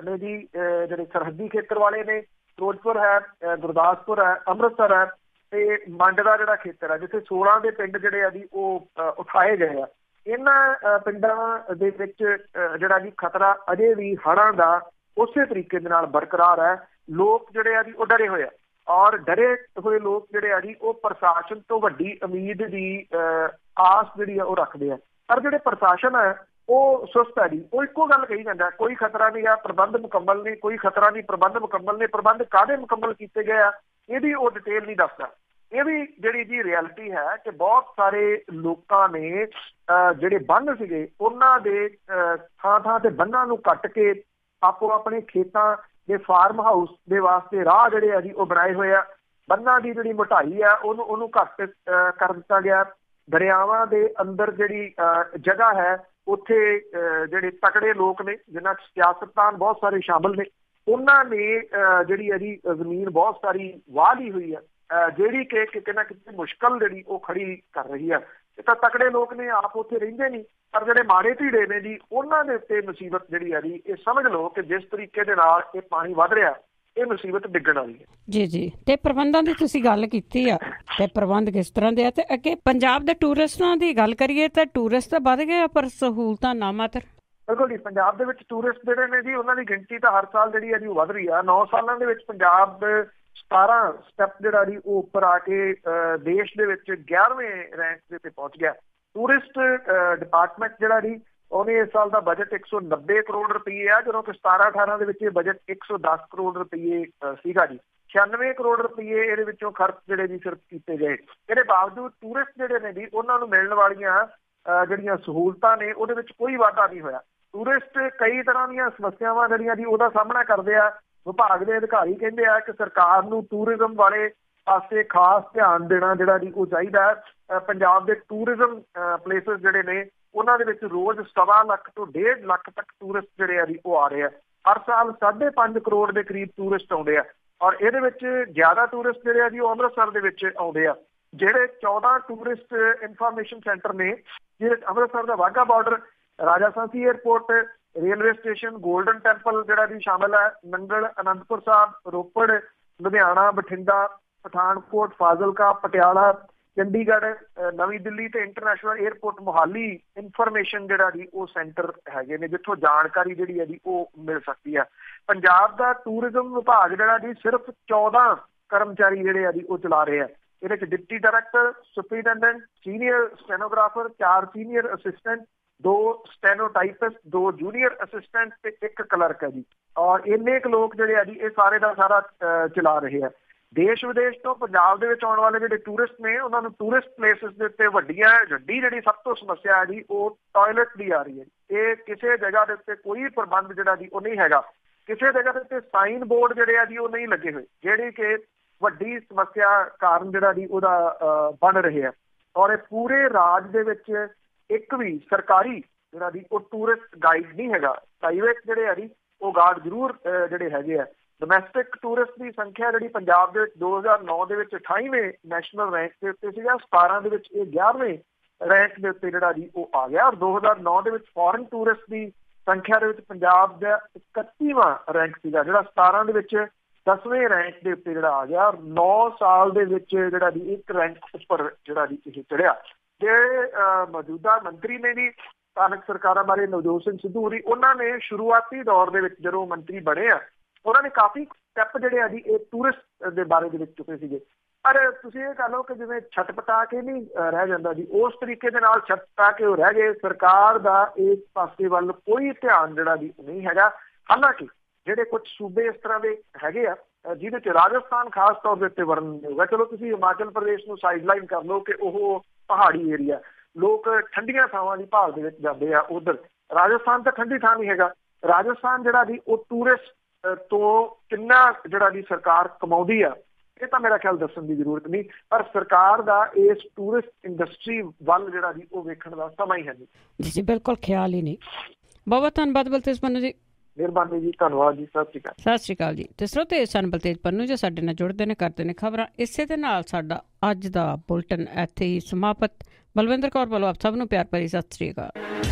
ਨੇ ਜੀ ਜਿਹੜੇ ਸਰਹੱਦੀ ਖੇਤਰ ਵਾਲੇ ਨੇ, ਫਿਰੋਜ਼ਪੁਰ ਹੈ, ਗੁਰਦਾਸਪੁਰ ਹੈ, ਅੰਮ੍ਰਿਤਸਰ ਹੈ ਤੇ ਮੰਡ ਦਾ ਜਿਹੜਾ ਖੇਤਰ ਹੈ, ਜਿੱਥੇ 16 ਦੇ ਪਿੰਡ ਜਿਹੜੇ ਆ ਜੀ ਉਹ ਉਠਾਏ ਗਏ ਆ। ਇਹਨਾਂ ਪਿੰਡਾਂ ਦੇ ਵਿੱਚ ਜਿਹੜਾ ਜੀ ਖਤਰਾ ਅਜੇ ਵੀ ਹੜ੍ਹਾਂ ਦਾ ਉਸੇ ਤਰੀਕੇ ਦੇ ਨਾਲ ਬਰਕਰਾਰ ਹੈ। ਲੋਕ ਜਿਹੜੇ ਆ ਜੀ ਉਹ ਡਰੇ ਹੋਏ ਆ ਔਰ ਡਰੇ ਹੋਏ ਲੋਕ ਜਿਹੜੇ ਆ ਜੀ ਉਹ ਪ੍ਰਸ਼ਾਸਨ ਤੋਂ ਵੱਡੀ ਉਮੀਦ ਦੀ ਆਸ ਜਿਹੜੀ ਆ ਉਹ ਰੱਖਦੇ ਆ। ਪਰ ਜਿਹੜੇ ਪ੍ਰਸ਼ਾਸਨ ਹੈ ਉਹ ਸੁਸਤ ਹੈ ਜੀ। ਉਹ ਇੱਕੋ ਗੱਲ ਕਹੀ ਜਾਂਦਾ, ਕੋਈ ਖਤਰਾ ਨਹੀਂ ਆ, ਪ੍ਰਬੰਧ ਮੁਕੰਮਲ ਨਹੀਂ, ਕੋਈ ਖਤਰਾ ਨਹੀਂ, ਪ੍ਰਬੰਧ ਮੁਕੰਮਲ ਨੇ। ਪ੍ਰਬੰਧ ਕਾਹਦੇ ਮੁਕੰਮਲ ਕੀਤੇ ਗਏ ਆ ਇਹਦੀ ਉਹ ਡਿਟੇਲ ਨਹੀਂ ਦੱਸਦਾ। ਇਹ ਵੀ ਜਿਹੜੀ ਜੀ ਰਿਐਲਿਟੀ ਹੈ ਕਿ ਬਹੁਤ ਸਾਰੇ ਲੋਕਾਂ ਨੇ ਜਿਹੜੇ ਬੰਨ੍ਹ ਸੀਗੇ ਉਹਨਾਂ ਦੇ ਥਾਂ ਤੇ ਬੰਨ੍ਹਾਂ ਨੂੰ ਕੱਟ ਕੇ ਆਪੋ ਆਪਣੇ ਖੇਤਾਂ ਦੇ ਫਾਰਮ ਹਾਊਸ ਦੇ ਵਾਸਤੇ ਰਾਹ ਜਿਹੜੇ ਆ ਜੀ ਉਹ ਬਣਾਏ ਹੋਏ ਆ। ਬੰਨ੍ਹਾਂ ਦੀ ਜਿਹੜੀ ਮੋਟਾਈ ਆ ਉਹਨੂੰ ਘੱਟ ਕਰ ਦਿੱਤਾ ਗਿਆ। ਦਰਿਆਵਾਂ ਦੇ ਅੰਦਰ ਜਿਹੜੀ ਜਗ੍ਹਾ ਹੈ ਉੱਥੇ ਜਿਹੜੇ ਤਕੜੇ ਲੋਕ ਨੇ ਜਿਨ੍ਹਾਂ 'ਚ ਸਿਆਸਤਦਾਨ ਬਹੁਤ ਸਾਰੇ ਸ਼ਾਮਲ ਨੇ, ਉਹਨਾਂ ਨੇ ਜਿਹੜੀ ਹੈ ਜੀ ਜ਼ਮੀਨ ਬਹੁਤ ਸਾਰੀ ਵਾਹ ਲਈ ਹੋਈ ਹੈ, ਜਿਹੜੀ ਕਿ ਕਿਤੇ ਨਾ ਕਿਤੇ ਮੁਸ਼ਕਲ ਜਿਹੜੀ ਉਹ ਖੜੀ ਕਰ ਰਹੀ ਹੈ। ਇਹ ਤਾਂ ਤਕੜੇ ਲੋਕ ਨੇ, ਆਪ ਉੱਥੇ ਰਹਿੰਦੇ ਨਹੀਂ, ਪਰ ਜਿਹੜੇ ਮਾੜੇ ਢੀੜੇ ਨੇ ਜੀ ਉਹਨਾਂ ਦੇ ਉੱਤੇ ਮੁਸੀਬਤ ਜਿਹੜੀ ਹੈ ਜੀ ਇਹ ਸਮਝ ਲਓ ਕਿ ਜਿਸ ਤਰੀਕੇ ਦੇ ਨਾਲ ਇਹ ਪਾਣੀ ਵੱਧ ਰਿਹਾ ਇਹ ਮੁਸੀਬਤ ਡਿੱਗਣ ਵਾਲੀ ਹੈ। ਜੀ ਜੀ, ਤੇ ਪ੍ਰਬੰਧਾਂ ਦੀ ਤੁਸੀਂ ਗੱਲ ਕੀਤੀ ਆ, ਤੇ ਪ੍ਰਬੰਧ ਕਿਸ ਤਰ੍ਹਾਂ ਦੇ ਆ? ਤੇ ਅੱਗੇ ਪੰਜਾਬ ਦੇ ਟੂਰਿਸਟਾਂ ਦੀ ਗੱਲ ਕਰੀਏ ਤਾਂ ਟੂਰਿਸਟ ਤਾਂ ਵੱਧ ਗਏ ਪਰ ਸਹੂਲਤਾਂ ਨਾ ਮਾਤਰ। ਬਿਲਕੁਲ ਜੀ, ਪੰਜਾਬ ਦੇ ਵਿੱਚ ਟੂਰਿਸਟ ਜਿਹੜੇ ਨੇ ਜੀ ਉਹਨਾਂ ਦੀ ਗਿਣਤੀ ਤਾਂ ਹਰ ਸਾਲ ਜਿਹੜੀ ਹੈ ਜੀ ਉਹ ਵੱਧ ਰਹੀ ਆ। 9 ਸਾਲਾਂ ਦੇ ਵਿੱਚ ਪੰਜਾਬ 17 ਸਟੈਪ ਜਿਹੜਾ ਜੀ ਉਹ ਉੱਪਰ ਆ ਕੇ ਦੇਸ਼ ਦੇ ਵਿੱਚ 11ਵੇਂ ਰੈਂਕ ਦੇ ਉੱਤੇ ਪਹੁੰਚ ਗਿਆ। ਟੂਰਿਸਟ ਡਿਪਾਰਟਮੈਂਟ ਜਿਹੜਾ ਜੀ ਉਹਨੇ ਇਸ ਸਾਲ ਦਾ ਬਜਟ 190 ਕਰੋੜ ਰੁਪਏ ਆ, ਜਦੋਂ ਕਿ 17-18 ਦੇ ਵਿੱਚ ਇਹ ਬਜਟ 110 ਕਰੋੜ ਰੁਪਏ ਸੀਗਾ ਜੀ। 96 ਕਰੋੜ ਰੁਪਏ ਇਹਦੇ ਵਿੱਚੋਂ ਖਰਚ ਜਿਹੜੇ ਜੀ ਸਿਰਫ ਕੀਤੇ ਗਏ। ਇਹਦੇ ਬਾਵਜੂਦ ਟੂਰਿਸਟ ਜਿਹੜੇ ਨੇ ਜੀ ਉਹਨਾਂ ਨੂੰ ਮਿਲਣ ਵਾਲੀਆਂ ਜਿਹੜੀਆਂ ਸਹੂਲਤਾਂ ਨੇ ਉਹਦੇ ਵਿੱਚ ਕੋਈ ਵਾਧਾ ਨਹੀਂ ਹੋਇਆ। ਟੂਰਿਸਟ ਕਈ ਤਰ੍ਹਾਂ ਦੀਆਂ ਸਮੱਸਿਆਵਾਂ ਜਿਹੜੀਆਂ ਜੀ ਉਹਦਾ ਸਾਹਮਣਾ ਕਰਦੇ ਆ। ਵਿਭਾਗ ਦੇ ਅਧਿਕਾਰੀ ਕਹਿੰਦੇ ਆ ਕਿ ਸਰਕਾਰ ਨੂੰ ਟੂਰਿਜ਼ਮ ਵਾਲੇ ਪਾਸੇ ਖਾਸ ਧਿਆਨ ਦੇਣਾ ਜਿਹੜਾ ਜੀ ਉਹ ਚਾਹੀਦਾ। ਪੰਜਾਬ ਦੇ ਟੂਰਿਜ਼ਮ ਪਲੇਸਿਸ ਜਿਹੜੇ ਨੇ ਉਹਨਾਂ ਦੇ ਵਿੱਚ ਰੋਜ਼ 1.25 ਲੱਖ ਤੋਂ 1.5 ਲੱਖ ਤੱਕ ਟੂਰਿਸਟ ਜਿਹੜੇ ਆ ਜੀ ਉਹ ਆ ਰਹੇ ਆ। ਹਰ ਸਾਲ 5.5 ਕਰੋੜ ਦੇ ਕਰੀਬ ਟੂਰਿਸਟ ਆਉਂਦੇ ਆ, ਔਰ ਇਹਦੇ ਵਿੱਚ ਜ਼ਿਆਦਾ ਟੂਰਿਸਟ ਜਿਹੜੇ ਆ ਜੀ ਉਹ ਅੰਮ੍ਰਿਤਸਰ ਦੇ ਵਿੱਚ ਆਉਂਦੇ ਆ। ਜਿਹੜੇ 14 ਟੂਰਿਸਟ ਇਨਫੋਰਮੇਸ਼ਨ ਸੈਂਟਰ ਨੇ, ਜਿਹੜੇ ਅੰਮ੍ਰਿਤਸਰ ਦਾ ਵਾਹਗਾ ਬਾਰਡਰ, ਰਾਜਾ Sansi airport, railway station, golden temple ਜਿਹੜਾ ਜੀ ਸ਼ਾਮਲ ਹੈ, ਨੰਗਲ, ਅਨੰਦਪੁਰ ਸਾਹਿਬ, ਰੋਪੜ, ਲੁਧਿਆਣਾ, ਬਠਿੰਡਾ, ਪਠਾਨਕੋਟ, ਫਾਜ਼ਿਲਕਾ, ਪਟਿਆਲਾ, ਚੰਡੀਗੜ੍ਹ, ਨਵੀਂ ਦਿੱਲੀ ਤੇ ਇੰਟਰਨੈਸ਼ਨਲ ਏਅਰਪੋਰਟ ਮੋਹਾਲੀ ਇਨਫੋਰਮੇਸ਼ਨ ਜਿਹੜਾ ਜੀ ਉਹ ਸੈਂਟਰ ਹੈਗੇ ਨੇ ਜਿੱਥੋਂ ਜਾਣਕਾਰੀ ਜਿਹੜੀ ਹੈ ਜੀ ਉਹ ਮਿਲ ਸਕਦੀ ਹੈ। ਪੰਜਾਬ ਦਾ ਟੂਰਿਜ਼ਮ ਵਿਭਾਗ ਜਿਹੜਾ ਜੀ ਸਿਰਫ 14 ਕਰਮਚਾਰੀ ਜਿਹੜੇ ਆ ਜੀ ਉਹ ਚਲਾ ਰਹੇ ਆ। ਇਹਦੇ ਚ deputy director, superintendent, senior stenographer, 4 senior assistant, 2 stenotypist, 2 junior assistant ਤੇ 1 ਕਲਰਕ ਹੈ ਜੀ। ਔਰ ਇੰਨੇ ਕੁ ਲੋਕ ਜਿਹੜੇ ਆ ਜੀ ਇਹ ਸਾਰੇ ਦਾ ਸਾਰਾ ਚਲਾ ਰਹੇ ਆ। ਦੇਸ਼ ਵਿਦੇਸ਼ ਤੋਂ ਪੰਜਾਬ ਦੇ ਵਿੱਚ ਆਉਣ ਵਾਲੇ ਜਿਹੜੇ ਟੂਰਿਸਟ ਨੇ ਉਹਨਾਂ ਨੂੰ ਟੂਰਿਸਟ ਪਲੇਸਿਸ ਦੇ ਉੱਤੇ ਵੱਡੀ ਜਿਹੜੀ ਸਭ ਤੋਂ ਸਮੱਸਿਆ ਹੈ ਜੀ ਉਹ ਟਾਇਲਟ ਦੀ ਆ ਰਹੀ ਹੈ। ਇਹ ਕਿਸੇ ਜਗ੍ਹਾ ਦੇ ਉੱਤੇ ਕੋਈ ਪ੍ਰਬੰਧ ਜਿਹੜਾ ਜੀ ਉਹ ਨਹੀਂ ਹੈਗਾ। ਕਿਸੇ ਜਗ੍ਹਾ ਦੇ ਉੱਤੇ ਸਾਈਨ ਬੋਰਡ ਜਿਹੜੇ ਆ ਜੀ ਉਹ ਨਹੀਂ ਲੱਗੇ ਹੋਏ, ਜਿਹੜੀ ਕਿ ਵੱਡੀ ਸਮੱਸਿਆ ਕਾਰਨ ਜਿਹੜਾ ਜੀ ਉਹਦਾ ਬਣ ਰਹੇ ਆ। ਔਰ ਇਹ ਪੂਰੇ ਰਾਜ ਦੇ ਵਿੱਚ ਇੱਕ ਵੀ ਸਰਕਾਰੀ ਜਿਹੜਾ ਜੀ ਉਹ ਟੂਰਿਸਟ ਗਾਈਡ ਨਹੀਂ ਹੈਗਾ। ਪ੍ਰਾਈਵੇਟ ਜਿਹੜੇ ਆ ਜੀ ਉਹ ਗਾਰਡ ਜ਼ਰੂਰ ਜਿਹੜੇ ਹੈਗੇ ਆ। ਡੋਮੈਸਟਿਕ ਟੂਰਿਸਟ ਦੀ ਸੰਖਿਆ ਜਿਹੜੀ ਪੰਜਾਬ ਦੇ ਵਿੱਚ 2009 ਦੇ ਵਿੱਚ 28ਵੇਂ ਨੈਸ਼ਨਲ ਰੈਂਕ ਦੇ ਉੱਤੇ ਸੀਗਾ, 17 ਦੇ ਵਿੱਚ ਇਹ 11ਵੇਂ ਰੈਂਕ ਦੇ ਉੱਤੇ ਜਿਹੜਾ ਜੀ ਉਹ ਆ ਗਿਆ। ਔਰ 2009 ਦੇ ਵਿੱਚ ਫੋਰਨ ਟੂਰਿਸਟ ਦੀ ਸੰਖਿਆ ਦੇ ਵਿੱਚ ਪੰਜਾਬ ਦਾ 31ਵਾਂ ਰੈਂਕ ਸੀਗਾ, ਜਿਹੜਾ 17 ਦੇ ਵਿੱਚ 10ਵੇਂ ਰੈਂਕ ਦੇ ਉੱਤੇ ਜਿਹੜਾ ਆ ਗਿਆ। ਔਰ 9 ਸਾਲ ਦੇ ਵਿੱਚ ਜਿਹੜਾ ਜੀ 1 ਰੈਂਕ ਉੱਪਰ ਜਿਹੜਾ ਜੀ ਇਹ ਚੜਿਆ। ਜਿਹੜੇ ਮੌਜੂਦਾ ਮੰਤਰੀ ਨੇ ਜੀ ਸਥਾਨਕ ਸਰਕਾਰਾਂ ਬਾਰੇ, ਨਵਜੋਤ ਸਿੰਘ ਸਿੱਧੂ ਹੋਰੀ, ਉਹਨਾਂ ਨੇ ਸ਼ੁਰੂਆਤੀ ਦੌਰ ਦੇ ਵਿੱਚ ਜਦੋਂ ਮੰਤਰੀ ਬਣੇ ਆ ਉਹਨਾਂ ਨੇ ਕਾਫੀ ਸਟੈਪ ਜਿਹੜੇ ਆ ਜੀ ਇਹ ਟੂਰਿਸਟ ਦੇ ਬਾਰੇ ਦੇ ਵਿੱਚ ਚੁੱਕੇ ਸੀਗੇ। ਪਰ ਤੁਸੀਂ ਇਹ ਕਹ ਲਓ ਕਿ ਜਿਵੇਂ ਛਟਪਟਾ ਕੇ ਨਹੀਂ ਰਹਿ ਜਾਂਦਾ ਜੀ, ਉਸ ਤਰੀਕੇ ਦੇ ਨਾਲ ਛਟਪਟਾ ਕੇ ਉਹ ਰਹਿ ਗਏ। ਸਰਕਾਰ ਦਾ ਇਸ ਪਾਸੇ ਵੱਲ ਕੋਈ ਧਿਆਨ ਜਿਹੜਾ ਜੀ ਨਹੀਂ ਹੈਗਾ। ਹਾਲਾਂਕਿ ਜਿਹੜੇ ਕੁਝ ਸੂਬੇ ਇਸ ਤਰ੍ਹਾਂ ਦੇ ਹੈਗੇ ਆ ਜਿਹਦੇ 'ਚ ਰਾਜਸਥਾਨ ਖਾਸ ਤੌਰ ਦੇ ਉੱਤੇ ਵਰਣਨ ਹੋਊਗਾ। ਚਲੋ ਤੁਸੀਂ ਹਿਮਾਚਲ ਪ੍ਰਦੇਸ਼ ਨੂੰ ਸਾਈਡਲਾਈਨ ਕਰ ਲਓ ਕਿ ਉਹ ਪਹਾੜੀ ਏਰੀਆ, ਲੋਕ ਠੰਡੀਆਂ ਥਾਵਾਂ ਦੀ ਭਾਲ ਦੇ ਵਿੱਚ ਜਾਂਦੇ ਆ ਉੱਧਰ। ਰਾਜਸਥਾਨ ਤਾਂ ਠੰਡੀ ਥਾਂ ਨਹੀਂ ਹੈਗਾ। ਰਾਜਸਥਾਨ ਜਿਹੜਾ ਜੀ ਉਹ ਟੂਰਿਸਟ ਤੋਂ ਕਿੰਨਾ ਜਿਹੜਾ ਜੀ ਸਰਕਾਰ ਕਮਾਉਂਦੀ ਆ ਇਹ ਤਾਂ ਮੇਰਾ ਖਿਆਲ ਦੱਸਣ ਦੀ ਜ਼ਰੂਰਤ ਨਹੀਂ, ਪਰ ਸਰਕਾਰ ਦਾ ਇਸ ਟੂਰਿਸਟ ਇੰਡਸਟਰੀ ਵੱਲ ਜਿਹੜਾ ਜੀ ਉਹ ਵੇਖਣ ਦਾ ਸਮਾਂ ਹੀ ਹੈ ਜੀ। ਜੀ ਬਿਲਕੁਲ ਖਿਆਲ ਹੀ ਨਹੀਂ। ਬਹੁਤ ਧੰਨਵਾਦ ਬਲਤੇਜ ਪੰਨੂ ਜੀ। ਮਿਹਰਬਾਨੀ ਜੀ, ਧੰਨਵਾਦ ਜੀ, ਸਤਿ ਸ਼੍ਰੀ ਅਕਾਲ। ਸਤਿ ਸ਼੍ਰੀ ਅਕਾਲ ਜੀ। ਤੇ ਸਰੋਤੇ ਸਨ ਬਲਤੇਜ ਪੰਨੂ ਜੋ ਸਾਡੇ ਨਾਲ ਜੁੜਦੇ ਨੇ, ਕਰਦੇ ਨੇ ਖਬਰਾਂ। ਇਸੇ ਦੇ ਨਾਲ ਸਾਡਾ ਅੱਜ ਦਾ ਬੁਲਟਨ ਇੱਥੇ ਹੀ ਸਮਾਪਤ। ਬਲਵਿੰਦਰ ਕੌਰ ਵੱਲੋਂ ਆਪ ਸਭ ਨੂੰ ਪਿਆਰ ਭਰੀ ਸਤਿ ਸ਼੍ਰੀ ਅਕਾਲ।